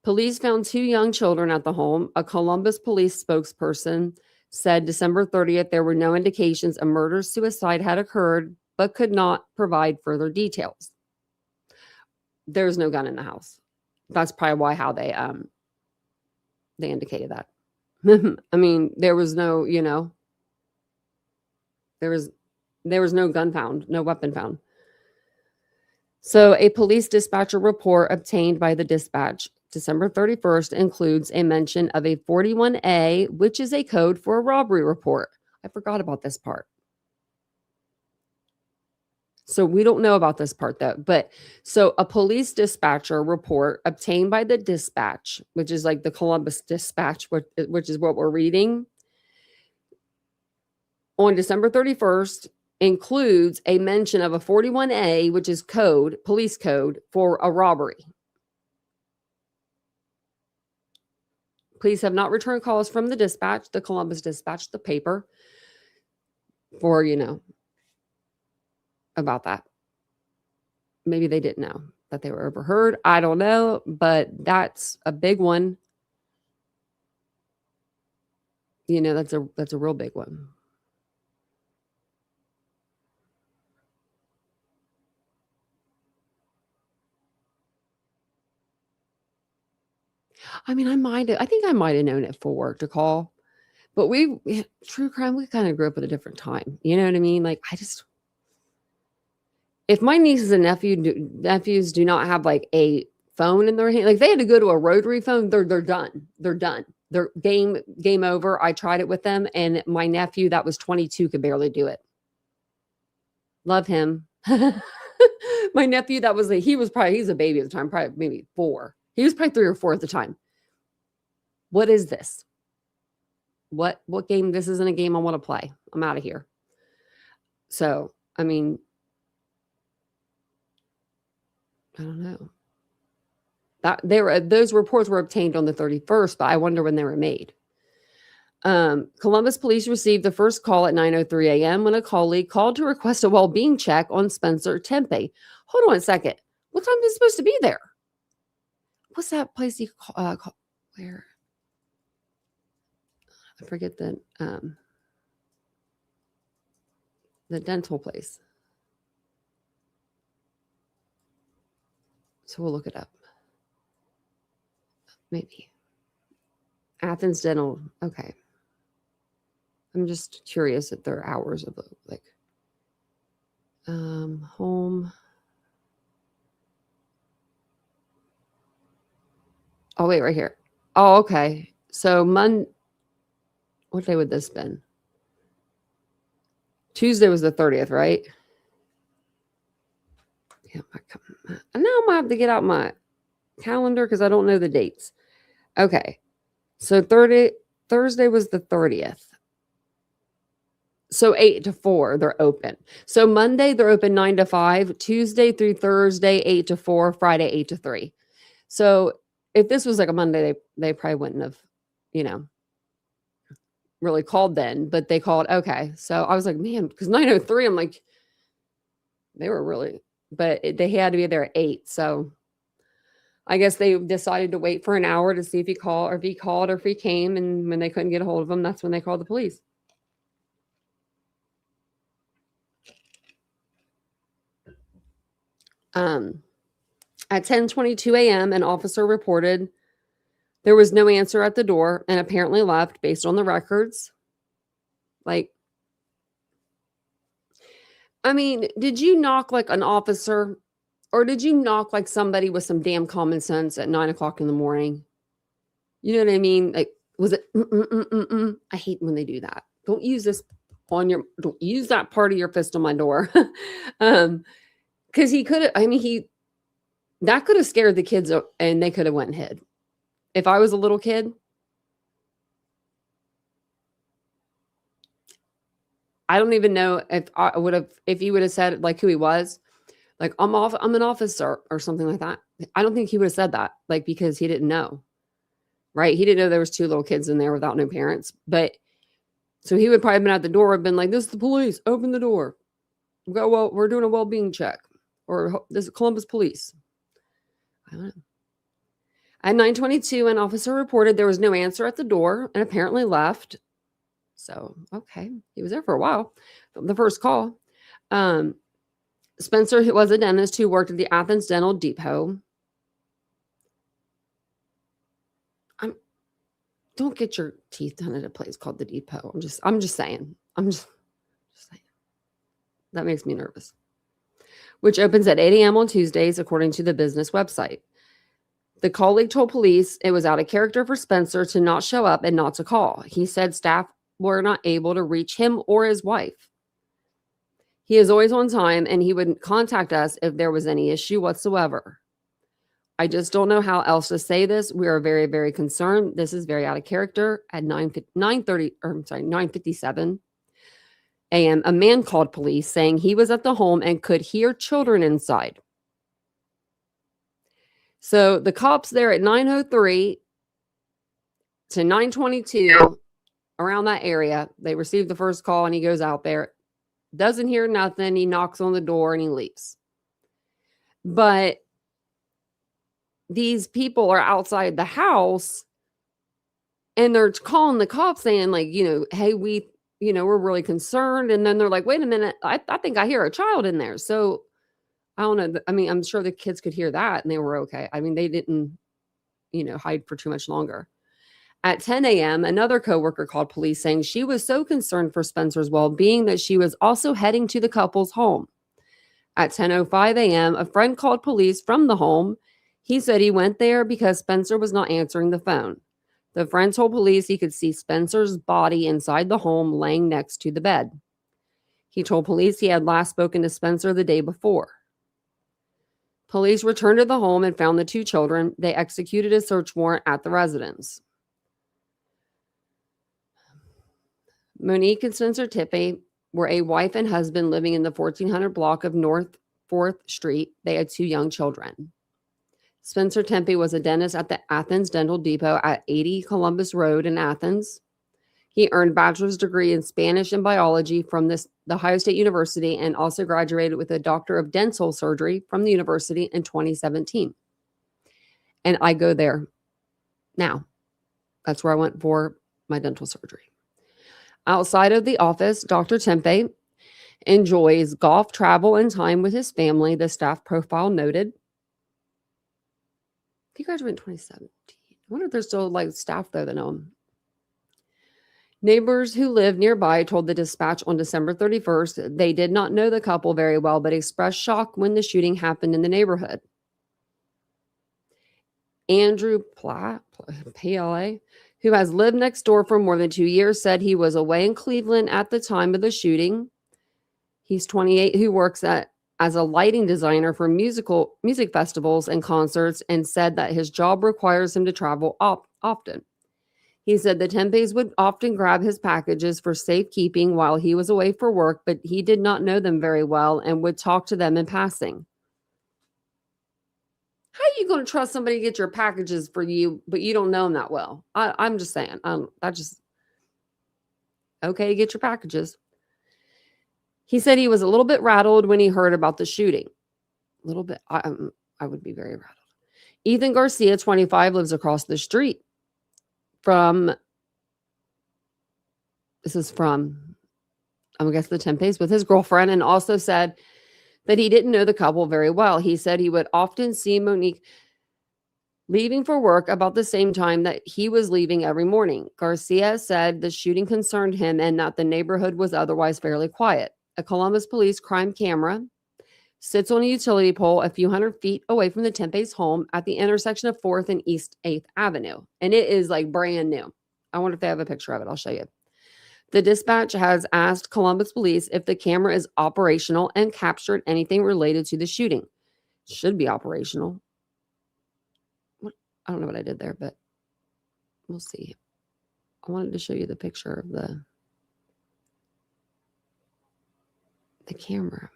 Police found 2 young children at the home. A Columbus police spokesperson said December 30th, there were no indications a murder-suicide had occurred, but could not provide further details. There's no gun in the house. That's probably how they indicated that. I mean, there was no, there was no gun found, no weapon found. So a police dispatcher report obtained by the dispatch December 31st includes a mention of a 41A, which is a code for a robbery report. I forgot about this part. So we don't know about this part though. But so a police dispatcher report obtained by the dispatch, which is like the Columbus Dispatch, which is what we're reading, on December 31st includes a mention of a 41A, which is code, police code for a robbery. Police have not returned calls from the dispatch, the Columbus Dispatch, the paper, for, about that. Maybe they didn't know that they were overheard. I don't know, but that's a big one. That's a real big one. I mean, I think I might have known it for work to call, but true crime, we kind of grew up at a different time. You know what I mean? Like, if my nieces and nephews do not have like a phone in their hand, like they had to go to a rotary phone, they're done. They're done. They're game over. I tried it with them, and my nephew that was 22 could barely do it. Love him. My nephew that was he's a baby at the time, probably maybe 4. He was probably 3 or 4 at the time. What is this? What game? This isn't a game I want to play. I'm out of here. So, I mean, I don't know. Those reports were obtained on the 31st, but I wonder when they were made. Columbus police received the first call at 9:03 a.m. when a colleague called to request a well-being check on Spencer Tempe. Hold on a second. What time is he supposed to be there? What's that place you call, where? I forget the dental place. So we'll look it up. Maybe. Athens Dental. Okay. I'm just curious at their hours of home. Oh, wait, right here. Oh, okay. So what day would this been? Tuesday was the 30th, right? Yeah. Now I'm gonna have to get out my calendar because I don't know the dates. Okay. So Thursday was the 30th. So 8 to 4, they're open. So Monday, they're open 9 to 5. Tuesday through Thursday, 8 to 4. Friday, 8 to 3. So if this was like a Monday, they probably wouldn't have, really called then. But they called, okay. So I was like, man, because 9:03, I'm like, they were really, but they had to be there at 8. So I guess they decided to wait for an hour to see if he called or if he came. And when they couldn't get a hold of him, that's when they called the police. At 10:22 a.m., an officer reported there was no answer at the door and apparently left based on the records. Like, I mean, did you knock like an officer or did you knock like somebody with some damn common sense at 9 o'clock in the morning? You know what I mean? Like, was it? I hate when they do that. Don't use don't use that part of your fist on my door. Because he could have, that could have scared the kids and they could have went and hid. If I was a little kid, I don't even know if he would have said like who he was, like I'm an officer or something like that. I don't think he would have said that, like, because he didn't know, right? He didn't know there was 2 little kids in there without no parents. But so he would probably have been at the door and been like, this is the police, open the door. We're doing a well-being check. Or this is Columbus police. I don't know. At 9:22, an officer reported there was no answer at the door and apparently left. So, okay. He was there for a while. The first call. Spencer, who was a dentist who worked at the Athens Dental Depot. Don't get your teeth done at a place called the Depot. I'm just saying. I'm just saying. That makes me nervous. Which opens at 8 a.m. on Tuesdays, according to the business website. The colleague told police it was out of character for Spencer to not show up and not to call. He said staff were not able to reach him or his wife. He is always on time, and he would contact us if there was any issue whatsoever. I just don't know how else to say this. We are very, very concerned. This is very out of character. At 9:57 a.m., a man called police saying he was at the home and could hear children inside. So the cops there at 9:03 to 9:22, around that area, they received the first call and he goes out there, doesn't hear nothing. He knocks on the door and he leaves. But these people are outside the house and they're calling the cops saying like, hey, we're really concerned. And then they're like, wait a minute, I think I hear a child in there. So I don't know. I'm sure the kids could hear that and they were okay. They didn't, hide for too much longer. At 10 a.m., another coworker called police saying she was so concerned for Spencer's well-being that she was also heading to the couple's home. At 10:05 a.m., a friend called police from the home. He said he went there because Spencer was not answering the phone. The friend told police he could see Spencer's body inside the home laying next to the bed. He told police he had last spoken to Spencer the day before. Police returned to the home and found the two children. They executed a search warrant at the residence. Monique and Spencer Tippy were a wife and husband living in the 1400 block of North 4th Street. They had two young children. Spencer Tempe was a dentist at the Athens Dental Depot at 80 Columbus Road in Athens. He earned a bachelor's degree in Spanish and biology from the Ohio State University and also graduated with a doctor of dental surgery from the university in 2017. And I go there now. That's where I went for my dental surgery. Outside of the office, Dr. Tempe enjoys golf, travel, and time with his family, the staff profile noted. He graduated in 2017. I wonder if there's still like staff there that know him. Neighbors who lived nearby told the Dispatch on December 31st they did not know the couple very well, but expressed shock when the shooting happened in the neighborhood. Andrew Platt, PLA, who has lived next door for more than 2 years, said he was away in Cleveland at the time of the shooting. He's 28, who works as a lighting designer for music festivals and concerts, and said that his job requires him to travel often. He said the Tempes would often grab his packages for safekeeping while he was away for work, but he did not know them very well and would talk to them in passing. How are you going to trust somebody to get your packages for you, but you don't know them that well? I'm just saying. Okay, get your packages. He said he was a little bit rattled when he heard about the shooting. A little bit. I would be very rattled. Ethan Garcia, 25, lives across the street from, I guess, the Tempes with his girlfriend, and also said that he didn't know the couple very well. He said he would often see Monique leaving for work about the same time that he was leaving every morning. Garcia said the shooting concerned him and that the neighborhood was otherwise fairly quiet. A Columbus police crime camera sits on a utility pole a few hundred feet away from the Tempes home at the intersection of 4th and East 8th Avenue. And it is like brand new. I wonder if they have a picture of it. I'll show you. The Dispatch has asked Columbus police if the camera is operational and captured anything related to the shooting. It should be operational. I don't know what I did there, but we'll see. I wanted to show you the picture of the camera.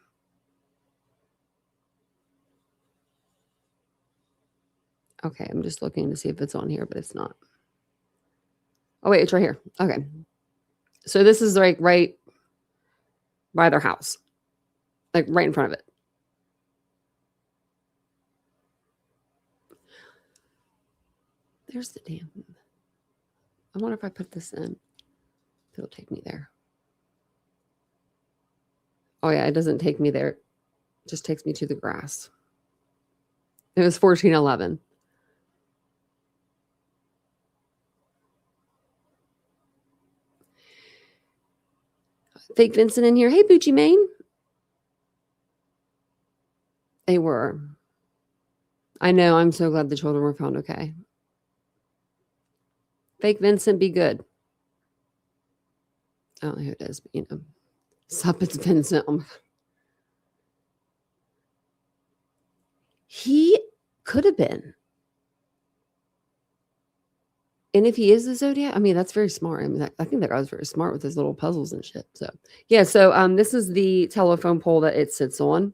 Okay, I'm just looking to see if it's on here, but it's not. Oh, wait, it's right here. Okay. So this is like right by their house, like right in front of it. There's the damn. I wonder if I put this in, if it'll take me there. Oh, yeah, it doesn't take me there. It just takes me to the grass. It was 1411. Fake Vincent in here. Hey, Bucci Maine. They were. I know. I'm so glad the children were found okay. Fake Vincent, be good. I don't know who it is, but you know. Sup, it's Vincent. Oh my God. He could have been. And if he is the Zodiac, I mean, that's very smart. I mean, I think that guy was very smart with his little puzzles and shit. So, yeah. So, this is the telephone pole that it sits on.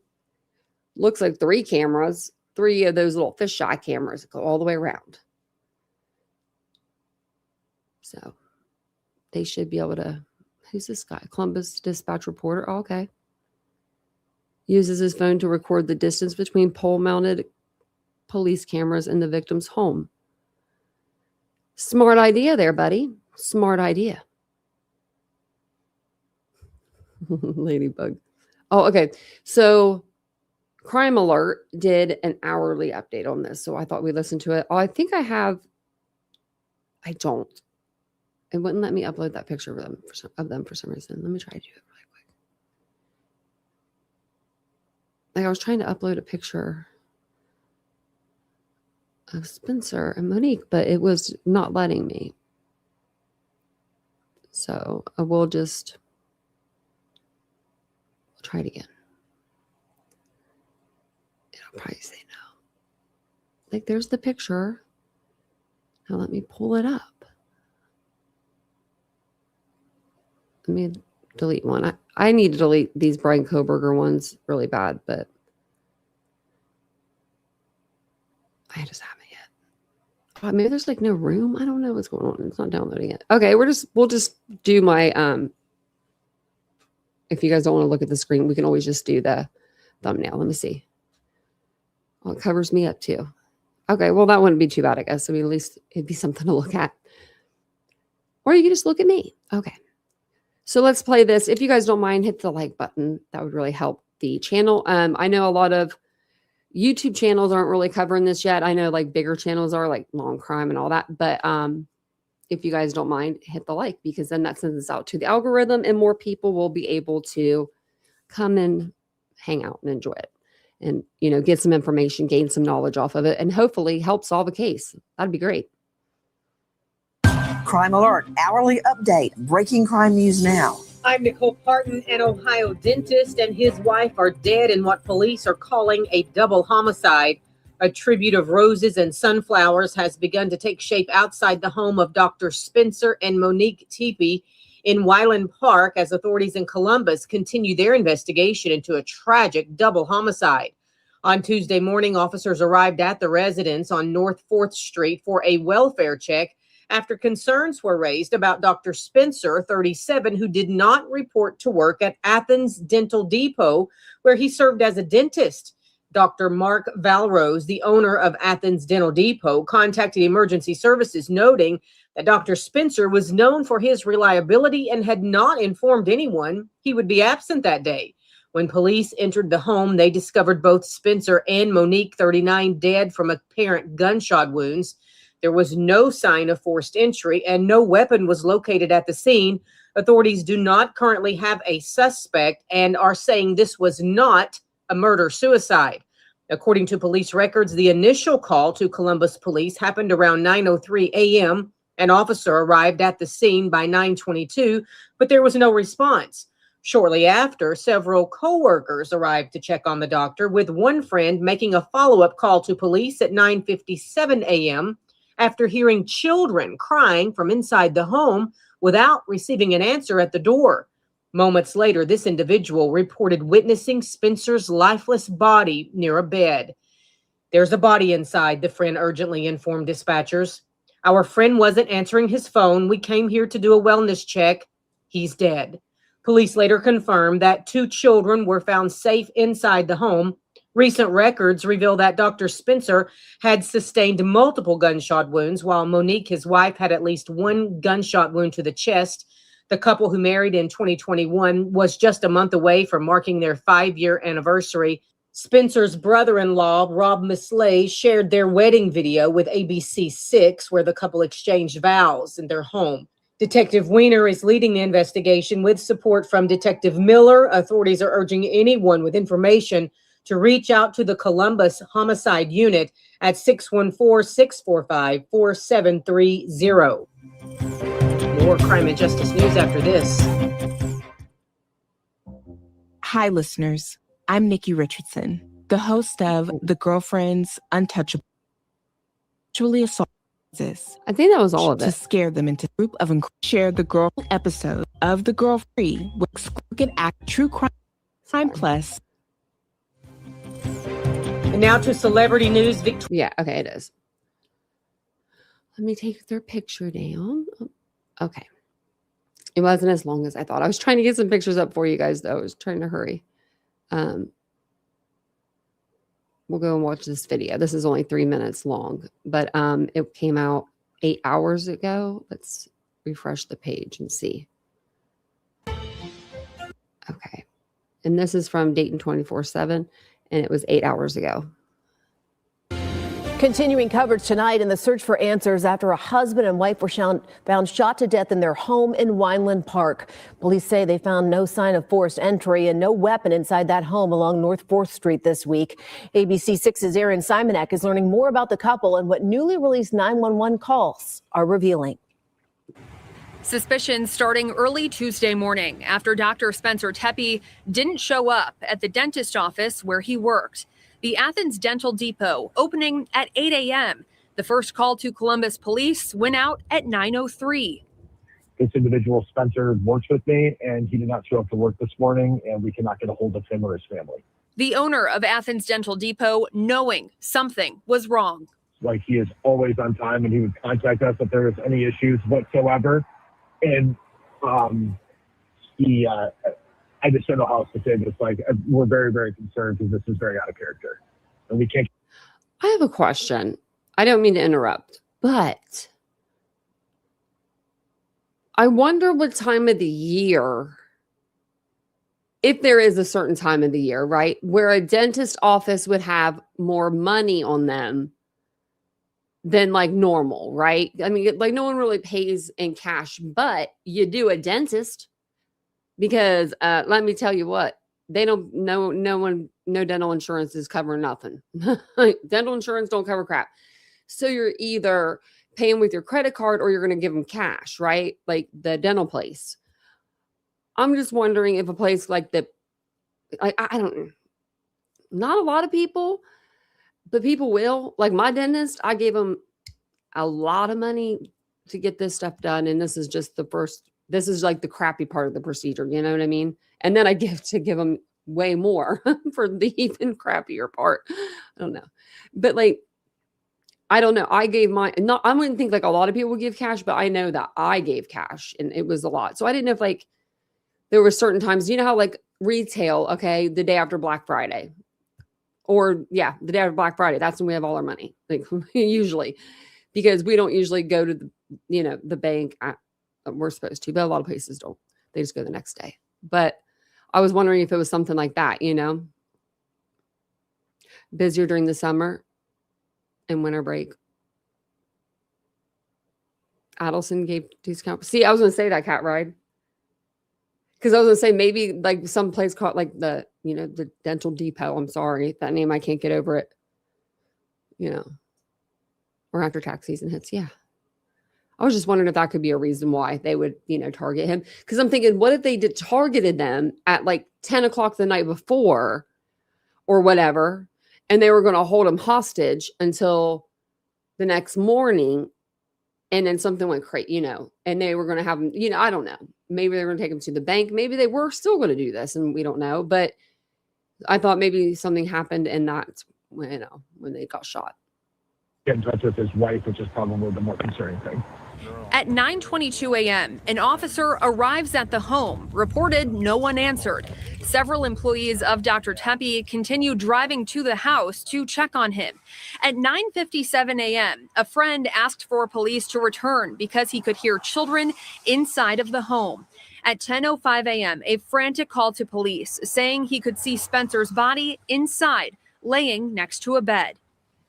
Looks like 3 cameras, 3 of those little fisheye cameras that go all the way around. So, they should be able to. Who's this guy? Columbus Dispatch reporter. Oh, okay. Uses his phone to record the distance between pole-mounted police cameras and the victim's home. Smart idea there, buddy. Smart idea. Ladybug. Oh, okay. So Crime Alert did an hourly update on this. So I thought we'd listen to it. Oh, I think I have. I don't. It wouldn't let me upload that picture of them for some reason. Let me try to do it really quick. Like I was trying to upload a picture of Spencer and Monique, but it was not letting me. So I will just try it again. It'll probably say no. Like, there's the picture. Now let me pull it up. Let me delete one. I need to delete these Brian Koberger ones really bad, but I just haven't yet. Oh, maybe there's like no room. I don't know what's going on. It's not downloading it. Okay, we'll just do my if you guys don't want to look at the screen, we can always just do the thumbnail. Let me see. Oh, it covers me up too. Okay, well, that wouldn't be too bad, I guess. I mean, at least it'd be something to look at. Or you can just look at me. Okay. So let's play this. If you guys don't mind, hit the like button. That would really help the channel. I know a lot of YouTube channels aren't really covering this yet. I know like bigger channels are, like Long Crime and all that. But if you guys don't mind, hit the like, because then that sends us out to the algorithm and more people will be able to come and hang out and enjoy it. And, you know, get some information, gain some knowledge off of it, and hopefully help solve a case. That'd be great.
Crime Alert, hourly update, breaking crime news now.
I'm Nicole Parton. An Ohio dentist and his wife are dead in what police are calling a double homicide. A tribute of roses and sunflowers has begun to take shape outside the home of Dr. Spencer and Monique Teepee in Wyland Park as authorities in Columbus continue their investigation into a tragic double homicide. On Tuesday morning, officers arrived at the residence on North 4th Street for a welfare check after concerns were raised about Dr. Spencer, 37, who did not report to work at Athens Dental Depot, where he served as a dentist. Dr. Mark Valrose, the owner of Athens Dental Depot, contacted emergency services, noting that Dr. Spencer was known for his reliability and had not informed anyone he would be absent that day. When police entered the home, they discovered both Spencer and Monique, 39, dead from apparent gunshot wounds. There was no sign of forced entry and no weapon was located at the scene. Authorities do not currently have a suspect and are saying this was not a murder-suicide. According to police records, the initial call to Columbus police happened around 9:03 a.m. An officer arrived at the scene by 9:22, but there was no response. Shortly after, several co-workers arrived to check on the doctor, with one friend making a follow-up call to police at 9:57 a.m. after hearing children crying from inside the home without receiving an answer at the door. Moments later, this individual reported witnessing Spencer's lifeless body near a bed. "There's a body inside," the friend urgently informed dispatchers. "Our friend wasn't answering his phone. We came here to do a wellness check. He's dead." Police later confirmed that 2 children were found safe inside the home. Recent records reveal that Dr. Spencer had sustained multiple gunshot wounds, while Monique, his wife, had at least 1 gunshot wound to the chest. The couple, who married in 2021, was just a month away from marking their 5-year anniversary. Spencer's brother-in-law, Rob Misley, shared their wedding video with ABC6, where the couple exchanged vows in their home. Detective Weiner is leading the investigation with support from Detective Miller. Authorities are urging anyone with information to reach out to the Columbus Homicide Unit at 614-645-4730. More crime and justice news after this.
Hi, listeners. I'm Nikki Richardson, the host of The Girlfriends Untouchable. Sexually assault
I think that was all of
to
it.
scare them into a group of share the girl episode of The Girl Free with exclusive true crime plus.
And now to celebrity news.
Yeah, okay, it is. Let me take their picture down. Okay. It wasn't as long as I thought. I was trying to get some pictures up for you guys, though. I was trying to hurry. We'll go and watch this video. This is only 3 minutes long, but it came out 8 hours ago. Let's refresh the page and see. Okay. And this is from Dayton 24/7, and it was 8 hours ago.
Continuing coverage tonight in the search for answers after a husband and wife were found shot to death in their home in Wineland Park. Police say they found no sign of forced entry and no weapon inside that home along North 4th Street this week. ABC 6's Aaron Simonek is learning more about the couple and what newly released 911 calls are revealing.
Suspicions starting early Tuesday morning after Dr. Spencer Tepe didn't show up at the dentist office where he worked. The Athens Dental Depot opening at 8 a.m. The first call to Columbus police went out at 9:03.
This individual, Spencer, works with me, and he did not show up to work this morning, and we cannot get a hold of him or his family.
The owner of Athens Dental Depot knowing something was wrong.
Like, he is always on time, and he would contact us if there was any issues whatsoever. And I just don't know how else to say this. Like, we're very, very concerned because this is very out of character. And we can't.
I have a question. I don't mean to interrupt, but I wonder what time of the year, if there is a certain time of the year, right, where a dentist office would have more money on them than like normal, right? I mean, like no one really pays in cash, but you do a dentist. Because let me tell you what, they don't, no dental insurance is covering nothing. Dental insurance don't cover crap. So you're either paying with your credit card or you're going to give them cash, right? Like the dental place. I'm just wondering if a place like I don't, not a lot of people, but people will. Like my dentist, I gave him a lot of money to get this stuff done. And this is just this is like the crappy part of the procedure. You know what I mean? And then I give them way more for the even crappier part. I don't know. But like, I don't know. I gave I wouldn't think like a lot of people would give cash, but I know that I gave cash and it was a lot. So I didn't know if like there were certain times, you know how like retail, okay, the day after Black Friday or the day after Black Friday, that's when we have all our money. Like usually, because we don't usually go to the bank. We're supposed to, but a lot of places don't. They just go the next day. But I was wondering if it was something like that, busier during the summer and winter break. Adelson gave discount. See, I was going to say that, Cat Ride. Because I was going to say maybe like some place called like the Dental Depot. I'm sorry. That name, I can't get over it. Or after tax season hits. Yeah. I was just wondering if that could be a reason why they would, target him. Because I'm thinking, what if they targeted them at like 10 o'clock the night before or whatever, and they were going to hold him hostage until the next morning, and then something went crazy, and they were going to have him, I don't know. Maybe they were going to take him to the bank. Maybe they were still going to do this, and we don't know. But I thought maybe something happened, and that's when they got shot.
Get in touch with his wife, which is probably the more concerning thing.
At 9:22 a.m., an officer arrives at the home, reported no one answered. Several employees of Dr. Tepe continue driving to the house to check on him. At 9:57 a.m., a friend asked for police to return because he could hear children inside of the home. At 10:05 a.m., a frantic call to police saying he could see Spencer's body inside, laying next to a bed.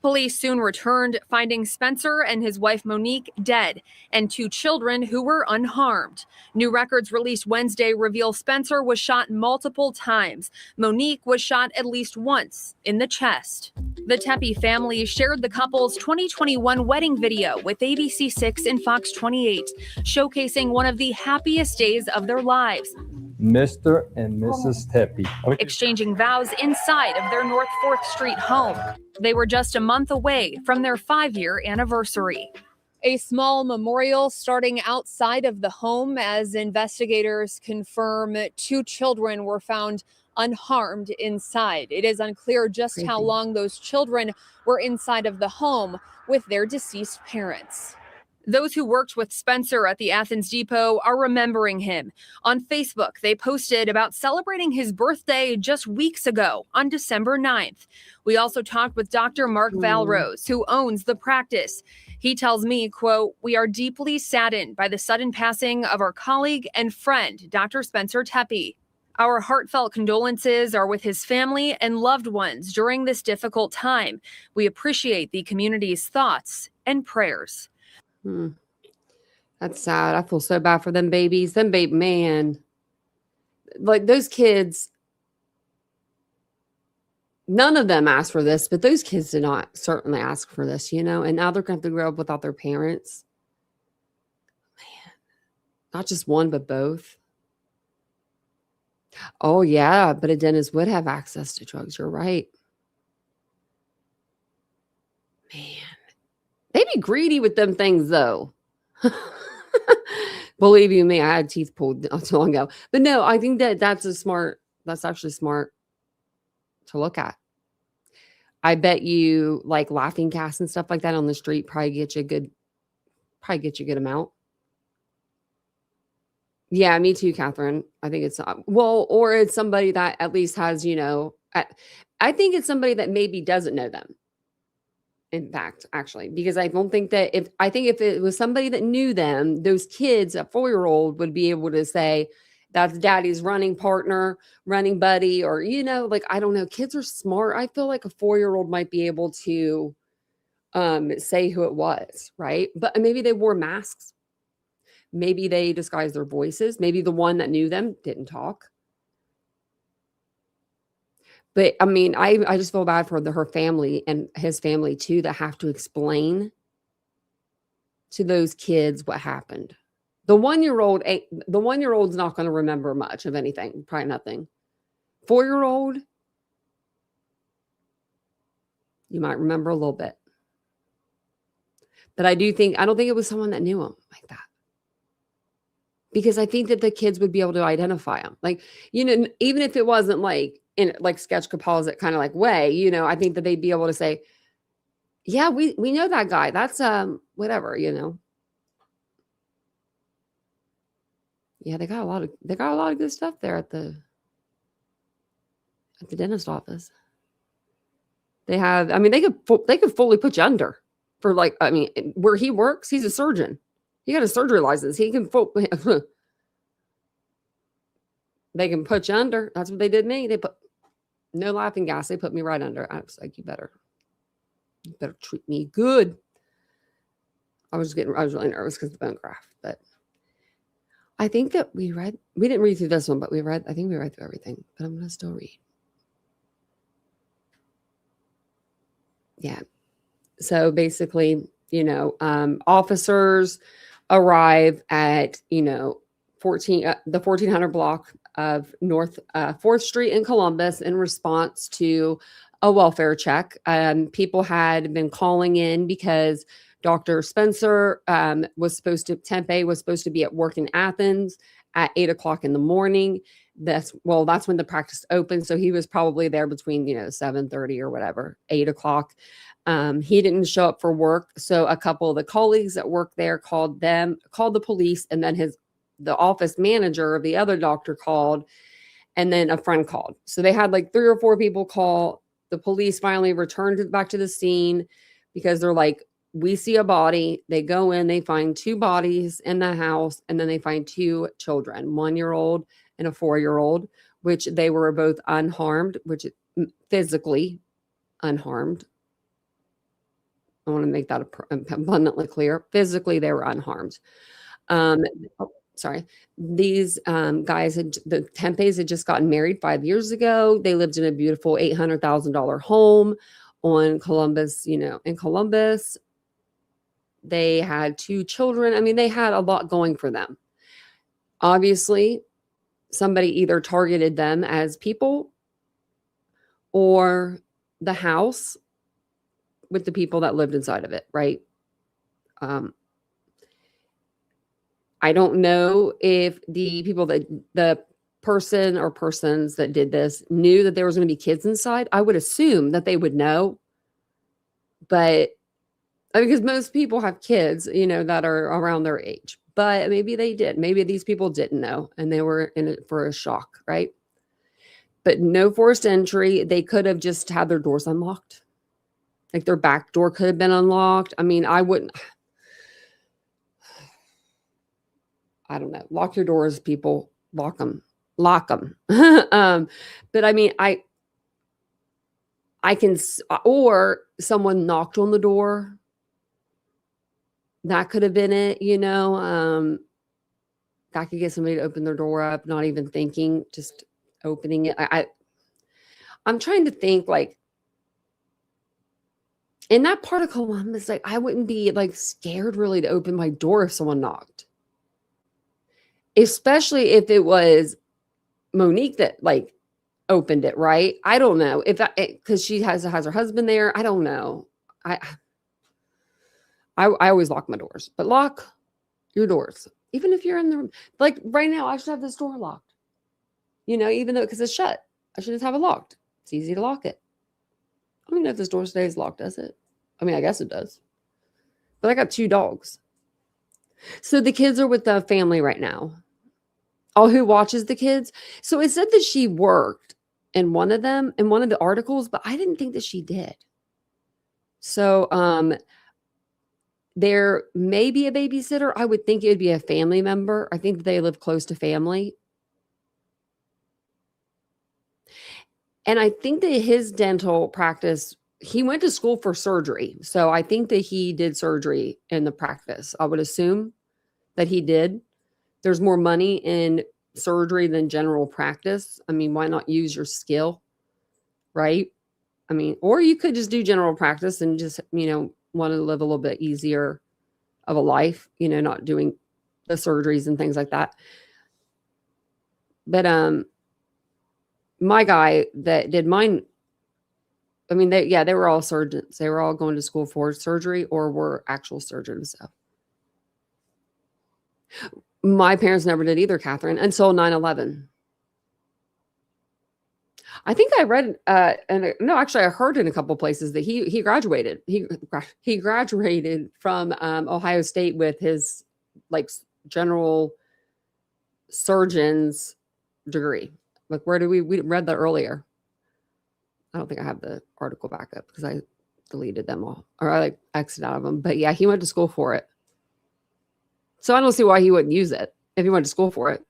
Police soon returned, finding Spencer and his wife Monique dead and 2 children who were unharmed. New records released Wednesday reveal Spencer was shot multiple times. Monique was shot at least once in the chest. The Tepe family shared the couple's 2021 wedding video with ABC 6 and Fox 28, showcasing one of the happiest days of their lives.
Mr. and Mrs. Tepe.
Exchanging vows inside of their North 4th Street home. They were just a month away from their 5-year anniversary. A small memorial starting outside of the home as investigators confirm 2 children were found unharmed inside. It is unclear just how long those children were inside of the home with their deceased parents. Those who worked with Spencer at the Athens Depot are remembering him. On Facebook, they posted about celebrating his birthday just weeks ago on December 9th. We also talked with Dr. Mark Valrose, who owns the practice. He tells me, quote, "We are deeply saddened by the sudden passing of our colleague and friend, Dr. Spencer Tepe. Our heartfelt condolences are with his family and loved ones during this difficult time. We appreciate the community's thoughts and prayers.
That's sad. I feel so bad for them babies. Them baby, man. Like those kids, none of them asked for this, but those kids did not certainly ask for this, and now they're going to have to grow up without their parents. Man, not just one, but both. Oh, yeah, but a dentist would have access to drugs. You're right. Man, they be greedy with them things, though. Believe you me, I had teeth pulled not too long ago. But no, I think that's actually smart to look at. I bet you like laughing gas and stuff like that on the street probably get you a good amount. Yeah, me too, Catherine. I think it's or it's somebody that at least has, I think it's somebody that maybe doesn't know them. In fact, actually, because I don't think that if it was somebody that knew them, those kids, a 4-year-old would be able to say, that's daddy's running partner, running buddy, or, like, I don't know. Kids are smart. I feel like a 4-year-old might be able to say who it was, right? But maybe they wore masks. Maybe they disguised their voices. Maybe the one that knew them didn't talk. But I mean, I just feel bad for her family and his family too, that have to explain to those kids what happened. The 1-year-old's not going to remember much of anything, probably nothing. 4-year-old, you might remember a little bit. But I don't think it was someone that knew him like that. Because I think that the kids would be able to identify him. Like, even if it wasn't like in like sketch composite kind of like way, I think that they'd be able to say, yeah, we know that guy. That's whatever, Yeah, they got a lot of good stuff there at the dentist office. They have, they could fully put you under for where he works, he's a surgeon. He got a surgery license. He can they can put you under. That's what they did me. They put no laughing gas. They put me right under. I was like, you better treat me good. I was really nervous because of the bone graft, but I think that we didn't read through this one, but I think we read through everything, but I'm going to still read. Yeah. So basically, officers arrive at, the 1400 block of North 4th Street in Columbus in response to a welfare check. People had been calling in because Dr. Spencer Tempe was supposed to be at work in Athens at 8:00 in the morning. That's when the practice opened. So he was probably there between, 7:30 or whatever, 8:00. He didn't show up for work. So a couple of the colleagues that worked there called the police, and then the office manager of the other doctor called, and then a friend called. So they had like 3 or 4 people call. The police finally returned back to the scene because they're like, we see a body. They go in, they find 2 bodies in the house, and then they find 2 children, 1-year-old and a 4-year-old, which they were both unharmed, which physically unharmed. I want to make that abundantly clear. Physically, they were unharmed. These guys the Tempes had just gotten married 5 years ago. They lived in a beautiful $800,000 home in Columbus. They had 2 children. They had a lot going for them. Obviously, somebody either targeted them as people or the house with the people that lived inside of it, right? I don't know if the person or persons that did this knew that there was going to be kids inside. I would assume that they would know, but because most people have kids, that are around their age, but maybe they did. Maybe these people didn't know and they were in it for a shock, right? But no forced entry. They could have just had their doors unlocked. Like their back door could have been unlocked. I wouldn't. I don't know. Lock your doors, people. Lock them. lock them. But I mean, I can, or someone knocked on the door. That could have been it, that could get somebody to open their door up, not even thinking, just opening it. I'm trying to think, like, in that part of Columbus, like, I wouldn't be like scared really to open my door if someone knocked, especially if it was Monique that like opened it, right? I don't know if that, because she has her husband there. I don't know. I always lock my doors, but lock your doors, even if you're in the room. Like right now, I should have this door locked, even though because it's shut. I should just have it locked. It's easy to lock it. I don't even know if this door stays locked, does it? I mean, I guess it does. But I got 2 dogs. So the kids are with the family right now. Oh, who watches the kids? So it said that she worked in one of them, in one of the articles, but I didn't think that she did. So there may be a babysitter. I would think it would be a family member. I think they live close to family. And I think that his dental practice, he went to school for surgery. So I think that he did surgery in the practice. I would assume that he did. There's more money in surgery than general practice. I mean, why not use your skill, right? I mean, or you could just do general practice and just, want to live a little bit easier of a life, not doing the surgeries and things like that. But my guy that did mine, I mean, they were all surgeons. They were all going to school for surgery or were actual surgeons. So my parents never did either, Catherine, until 9/11. I think I read, actually, I heard in a couple places that he graduated. He graduated from Ohio State with his like general surgeon's degree. Like, where do we read that earlier? I don't think I have the article back up because I deleted them all, or I like exited out of them. But yeah, he went to school for it. So I don't see why he wouldn't use it if he went to school for it.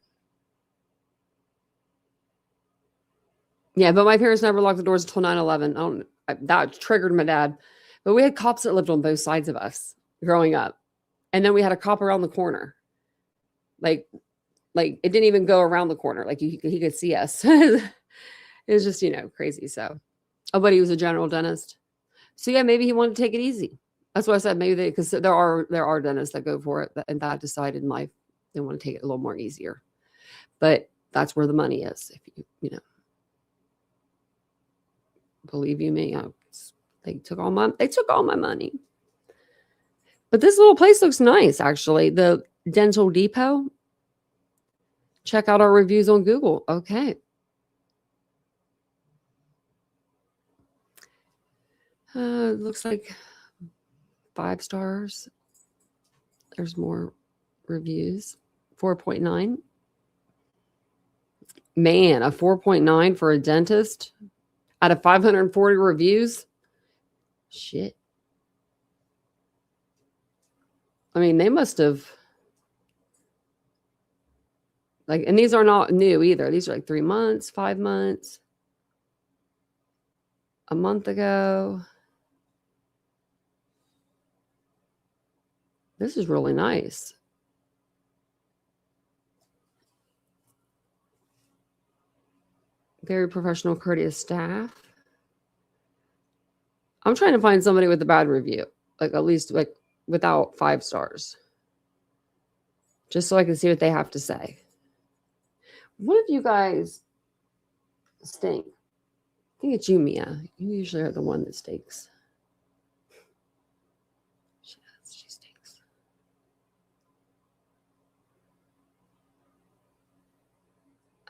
Yeah, but my parents never locked the doors until 9/11. That triggered my dad. But we had cops that lived on both sides of us growing up. And then we had a cop around the corner. Like it didn't even go around the corner. Like he could see us. It was just, crazy. So, but he was a general dentist. So yeah, maybe he wanted to take it easy. That's what I said. Maybe because there are dentists that go for it and that decided in life they want to take it a little more easier. But that's where the money is. If you believe you me, they took all my money. But this little place looks nice, actually. The Dental Depot. Check out our reviews on Google. Okay. It looks like 5 stars. There's more reviews. 4.9. Man, a 4.9 for a dentist out of 540 reviews. Shit. I mean, they must have and these are not new either. These are like 3 months, 5 months, a month ago. This is really nice. Very professional, courteous staff. I'm trying to find somebody with a bad review, like at least like without 5 stars, just so I can see what they have to say. What if you guys stink? I think it's you, Mia. You usually are the one that stinks. She stinks.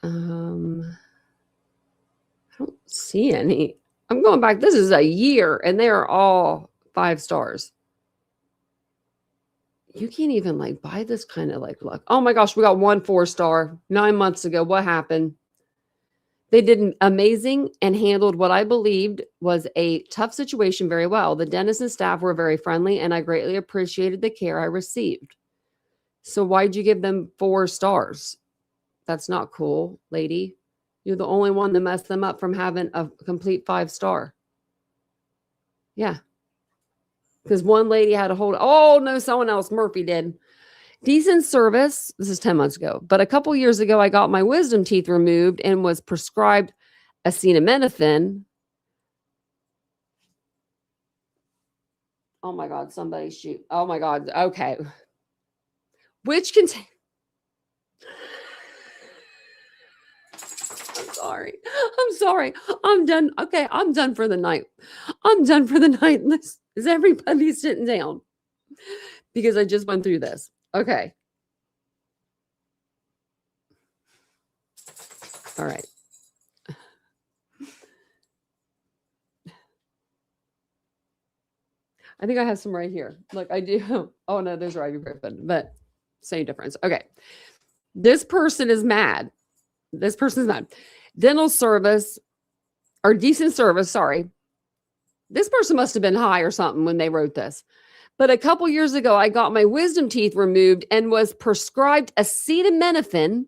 I don't see any. I'm going back. This is a year, and they are all 5 stars. You can't even like buy this kind of like luck. Oh my gosh, we got 1 4-star 9 months ago. What happened? They did amazing and handled what I believed was a tough situation very well. The dentist and staff were very friendly, and I greatly appreciated the care I received. So why'd you give them 4 stars? That's not cool, lady. You're the only one that messed them up from having a complete 5-star. Yeah. Because one lady had a hold. Oh, no, someone else. Murphy did. Decent service. This is 10 months ago. But a couple years ago, I got my wisdom teeth removed and was prescribed acetaminophen. Oh, my God. Somebody shoot. Oh, my God. Okay. Which contain. I'm sorry. I'm done. Okay, I'm done for the night. I'm done for the night. Is everybody sitting down? Because I just went through this. Okay. All right. I think I have some right here. Look, I do. Oh, no, there's ibuprofen, but same difference. Okay. This person is mad. This person's mad. Dental service or decent service. Sorry. This person must have been high or something when they wrote this. But a couple years ago, I got my wisdom teeth removed and was prescribed acetaminophen,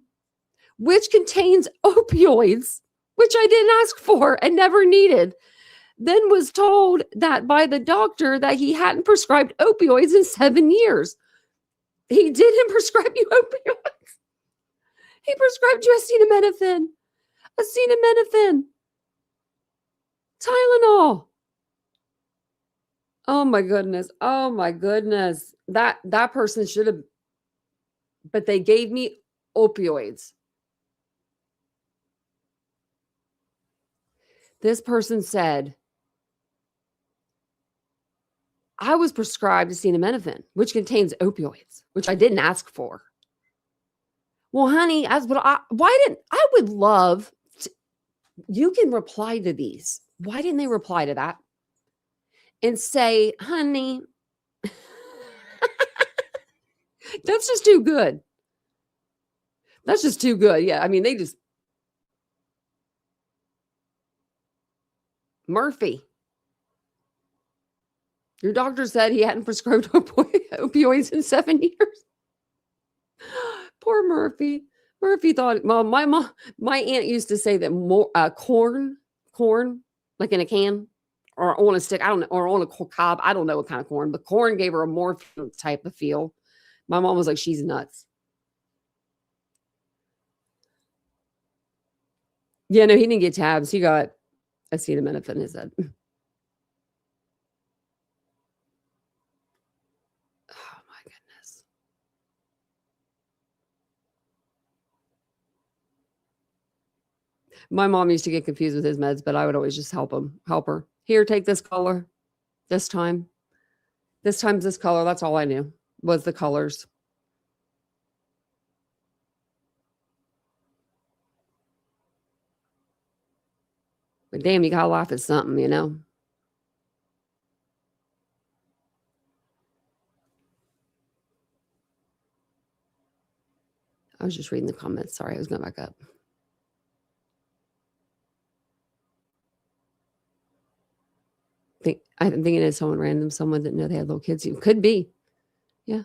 which contains opioids, which I didn't ask for and never needed. Then was told that by the doctor that he hadn't prescribed opioids in 7 years. He didn't prescribe you opioids. He prescribed you acetaminophen, Tylenol. Oh my goodness. Oh my goodness. That person should have, but they gave me opioids. This person said, I was prescribed acetaminophen, which contains opioids, which I didn't ask for. Well, honey, I would love to, you can reply to these. Why didn't they reply to that? And say, honey, that's just too good. That's just too good. Yeah. I mean, they just, Murphy, your doctor said he hadn't prescribed opioids in 7 years. Poor Murphy. Murphy thought, well, my aunt used to say that corn, like in a can or on a stick, I don't know, or on a cob. I don't know what kind of corn, but corn gave her a morphine type of feel. My mom was like, she's nuts. Yeah, no, he didn't get tabs. He got acetaminophen in his head. Oh my goodness. My mom used to get confused with his meds, but I would always just help her. Here, take this color. This time's this color. That's all I knew was the colors. But damn, you gotta laugh at something, you know? I was just reading the comments. Sorry, I was going back up. I'm thinking it's someone random, someone that know they had little kids. It could be. Yeah.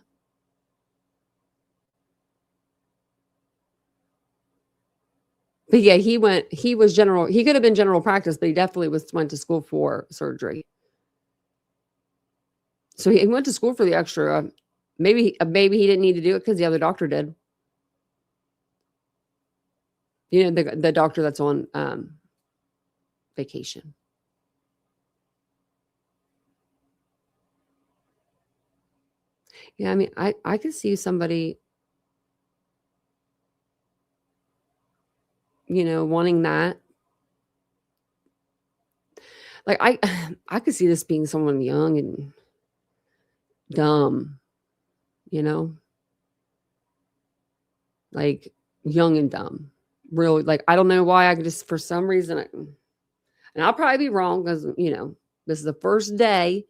But yeah, he was general. He could have been general practice, but he definitely went to school for surgery. So he went to school for the extra. Maybe he didn't need to do it because the other doctor did. You know, the doctor that's on vacation. Yeah, I mean, I could see somebody, you know, wanting that. Like I could see this being someone young and dumb, you know, like young and dumb. Really, like, I don't know why. I could just, for some reason, and I'll probably be wrong because, you know, this is the first day.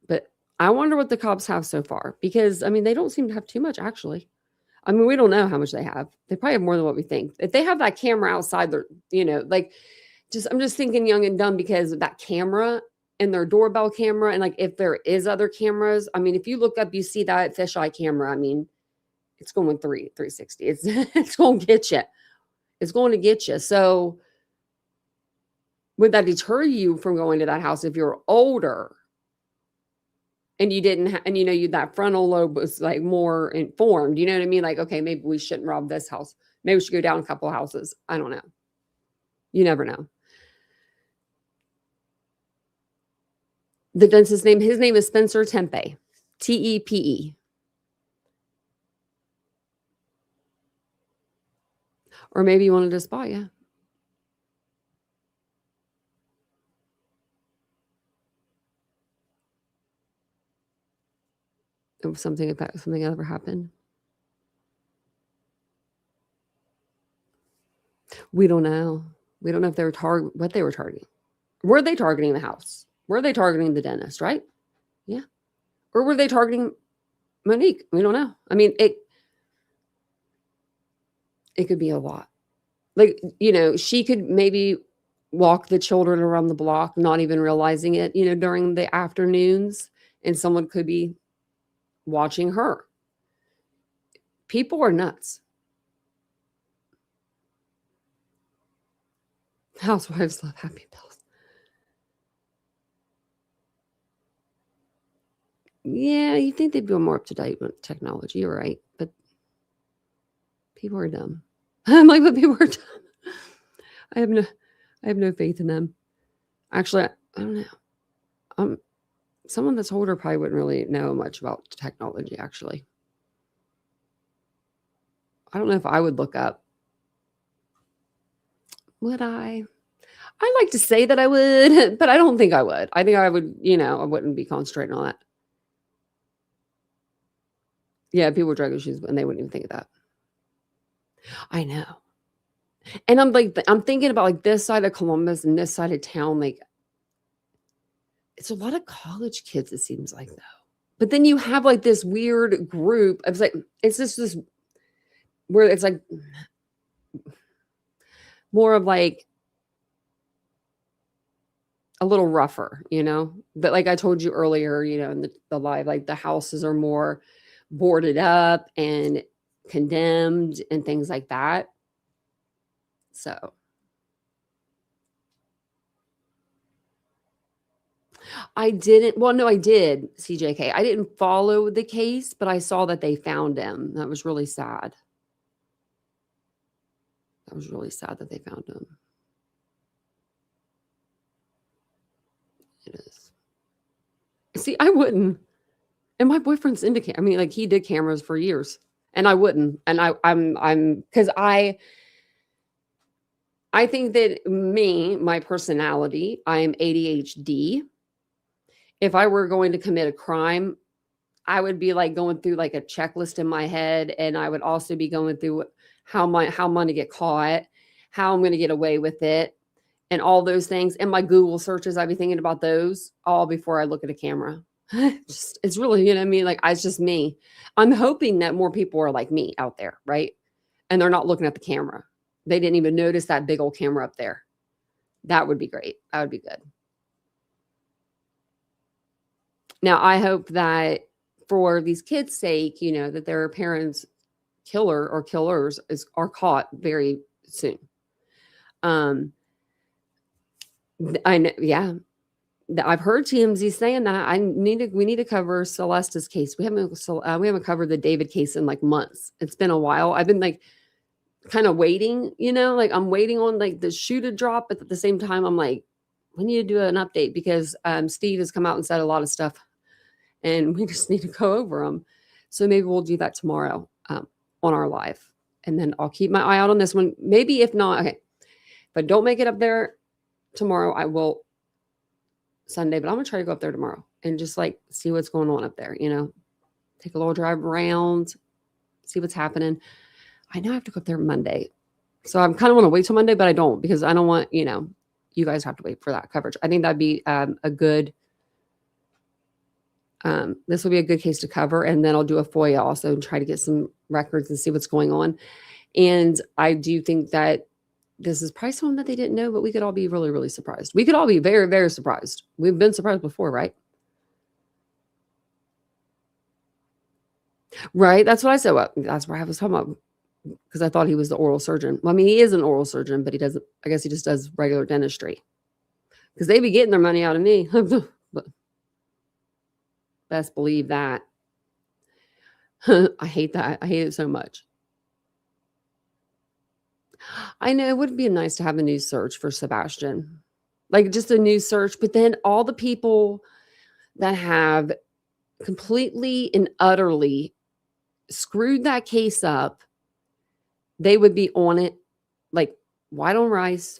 But I wonder what the cops have so far, because, I mean, they don't seem to have too much, actually. I mean, we don't know how much they have. They probably have more than what we think. If they have that camera outside, they're, you know, like, I'm just thinking young and dumb because of that camera and their doorbell camera. And like, if there is other cameras, I mean, if you look up, you see that fisheye camera. I mean, it's going 360. It's going to get you. It's going to get you. So would that deter you from going to that house if you're older and you didn't and that frontal lobe was like more informed? You know what I mean? Like, okay, maybe we shouldn't rob this house. Maybe we should go down a couple of houses. I don't know. You never know. The dentist's name, his name is Spencer Tempe, Tepe. Or maybe you wanted to spot, yeah. If something ever happened. We don't know. We don't know if they were what they were targeting. Were they targeting the house? Were they targeting the dentist, right? Yeah. Or were they targeting Monique? We don't know. I mean, it could be a lot. Like, she could maybe walk the children around the block, not even realizing it, during the afternoons, and someone could be watching her. People are nuts. Housewives love happy pills. Yeah, you think they'd be more up to date with technology, you're right? But people are dumb. I'm like, but people are dumb. I have no faith in them. Actually, I don't know. Someone that's older probably wouldn't really know much about technology, actually. I don't know if I would look up. Would I? I'd like to say that I would, but I don't think I would. I think I would, I wouldn't be concentrating on that. Yeah, people with drug issues, and they wouldn't even think of that. I know. And I'm thinking about like this side of Columbus and this side of town, like it's a lot of college kids, it seems like, though. But then you have like this weird group. I was like, it's just this where it's like more of like a little rougher, But like I told you earlier, in the live, like the houses are more boarded up and condemned and things like that. So I did, CJK. I didn't follow the case, but I saw that they found him. That was really sad. That was really sad that they found him. It is. See, I wouldn't. And my boyfriend's into I mean, like he did cameras for years, and I wouldn't. And I'm because I think that my personality, I am ADHD. If I were going to commit a crime, I would be like going through like a checklist in my head, and I would also be going through how I'm going to get caught, how I'm going to get away with it, and all those things. And my Google searches, I'd be thinking about those all before I look at a camera. It's really, you know what I mean? Like, it's just me. I'm hoping that more people are like me out there, right? And they're not looking at the camera. They didn't even notice that big old camera up there. That would be great. That would be good. Now, I hope that for these kids' sake, that their parents' killer or killers are caught very soon. I know, yeah. I've heard TMZ saying that we need to cover Celeste's case. We haven't covered the David case in like months. It's been a while. I've been like kind of waiting, like I'm waiting on like the shoe to drop, but at the same time, I'm like, we need to do an update because Steve has come out and said a lot of stuff, and we just need to go over them. So maybe we'll do that tomorrow on our live, and then I'll keep my eye out on this one. Maybe if not, okay, but don't make it up there tomorrow. I will Sunday, but I'm gonna try to go up there tomorrow and just like see what's going on up there. Take a little drive around, see what's happening. I know I have to go up there Monday, so I'm kind of want to wait till Monday, but I don't because I don't want you guys have to wait for that coverage. I think that'd be a good. This will be a good case to cover, and then I'll do a FOIA also and try to get some records and see what's going on. And I do think that this is probably someone that they didn't know, but we could all be really, really surprised. We could all be very, very surprised. We've been surprised before, right? Right. That's what I said. Well, that's what I was talking about because I thought he was the oral surgeon. Well, I mean, he is an oral surgeon, but he doesn't, I guess he just does regular dentistry because they be getting their money out of me. But best believe that. I hate that. I hate it so much. I know it would be nice to have a new search for Sebastian, like just a new search, but then all the people that have completely and utterly screwed that case up, they would be on it like white on rice.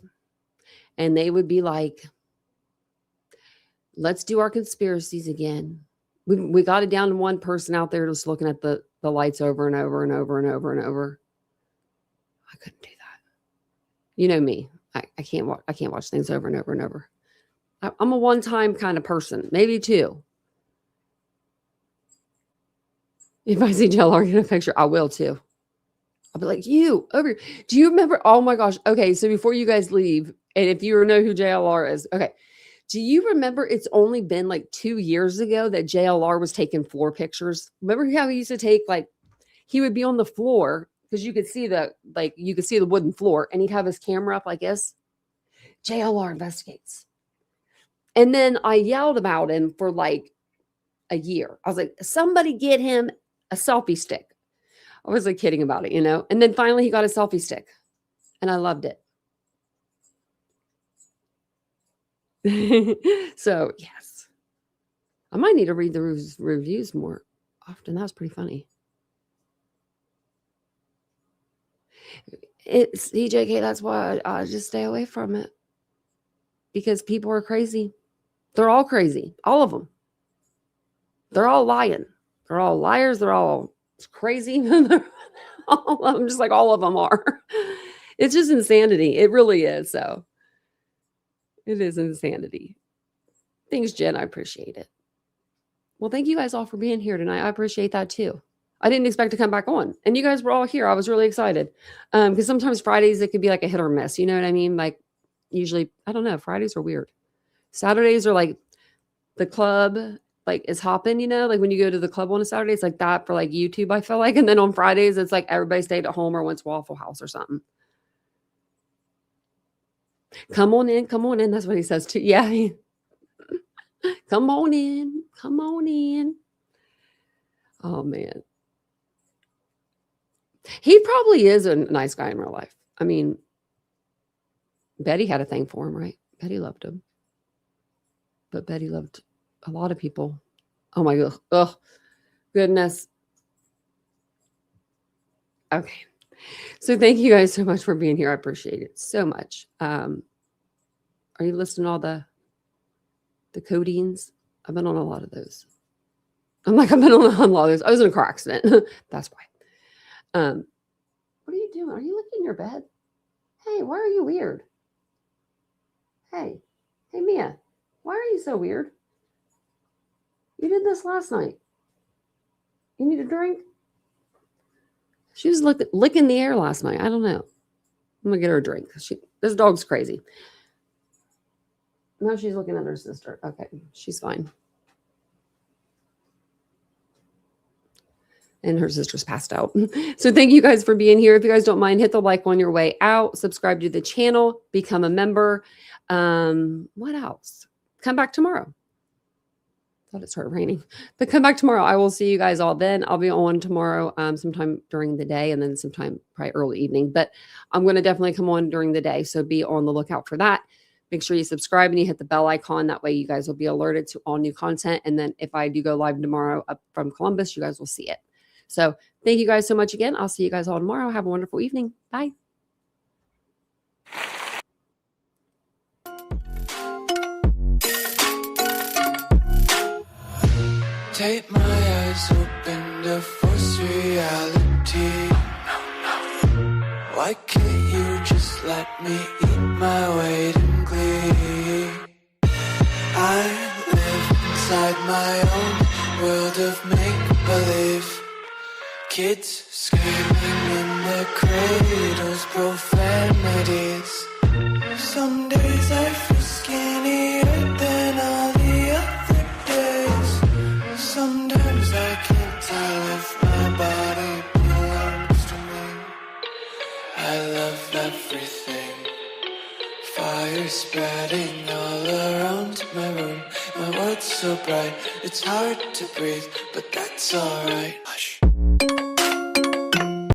And they would be like, let's do our conspiracies again. We got it down to one person out there just looking at the lights over and over and over and over and over. I couldn't do that. You know me. I can't watch things over and over and over. I'm a one-time kind of person, maybe two. If I see JLR in a picture, I will too. I'll be like, you over here. Do you remember? Oh my gosh. Okay. So before you guys leave, and if you know who JLR is, okay. Do you remember it's only been like 2 years ago that JLR was taking floor pictures? Remember how he used to take, like, he would be on the floor because you could see the wooden floor and he'd have his camera up like this. JLR investigates. And then I yelled about him for like a year. I was like, somebody get him a selfie stick. I was like kidding about it, you know? And then finally he got a selfie stick and I loved it. So, yes. I might need to read the reviews more often. That was pretty funny. It's EJK. That's why I just stay away from it. Because people are crazy. They're all crazy. All of them. They're all lying. They're all liars. They're all crazy. All of them, just like all of them are. It's just insanity. It really is. So it is insanity. Thanks, Jen. I appreciate it. Well, thank you guys all for being here tonight. I appreciate that too. I didn't expect to come back on. And you guys were all here. I was really excited. Because sometimes Fridays, it could be like a hit or miss. You know what I mean? Like usually, I don't know. Fridays are weird. Saturdays are like the club like is hopping, you know, like when you go to the club on a Saturday, it's like that for like YouTube, I feel like. And then on Fridays, it's like everybody stayed at home or went to Waffle House or something. Come on in. Come on in. That's what he says too. Yeah. Come on in. Come on in. Oh, man. He probably is a nice guy in real life. I mean, Betty had a thing for him, right? Betty loved him. But Betty loved a lot of people. Oh, my God. Oh, goodness. Okay. So thank you guys so much for being here. I appreciate it so much. Are you listening to all the codeines? I've been on a lot of those. I've been on a lot of those. I was in a car accident. That's why. What are you doing? Are you licking your bed? Hey, why are you weird? Hey, Mia, why are you so weird? You did this last night. You need a drink? She was licking the air last night. I don't know. I'm gonna get her a drink. This dog's crazy. Now she's looking at her sister. Okay, she's fine. And her sister's passed out. So thank you guys for being here. If you guys don't mind, hit the like on your way out. Subscribe to the channel. Become a member. What else? Come back tomorrow. Thought it started raining. But come back tomorrow. I will see you guys all then. I'll be on tomorrow sometime during the day and then sometime probably early evening. But I'm going to definitely come on during the day. So be on the lookout for that. Make sure you subscribe and you hit the bell icon. That way you guys will be alerted to all new content. And then if I do go live tomorrow up from Columbus, you guys will see it. So thank you guys so much again. I'll see you guys all tomorrow. Have a wonderful evening. Bye.
Take my eyes open to force reality. Why can't you just let me eat my weight in glee? I live inside my own world of make-believe. Kids screaming in their cradles, profanities. Some days I feel skinnier than all the other days. Sometimes I can't tell if my Fire spreading all around my room. My world's so bright, it's hard to breathe, but that's alright. Hush.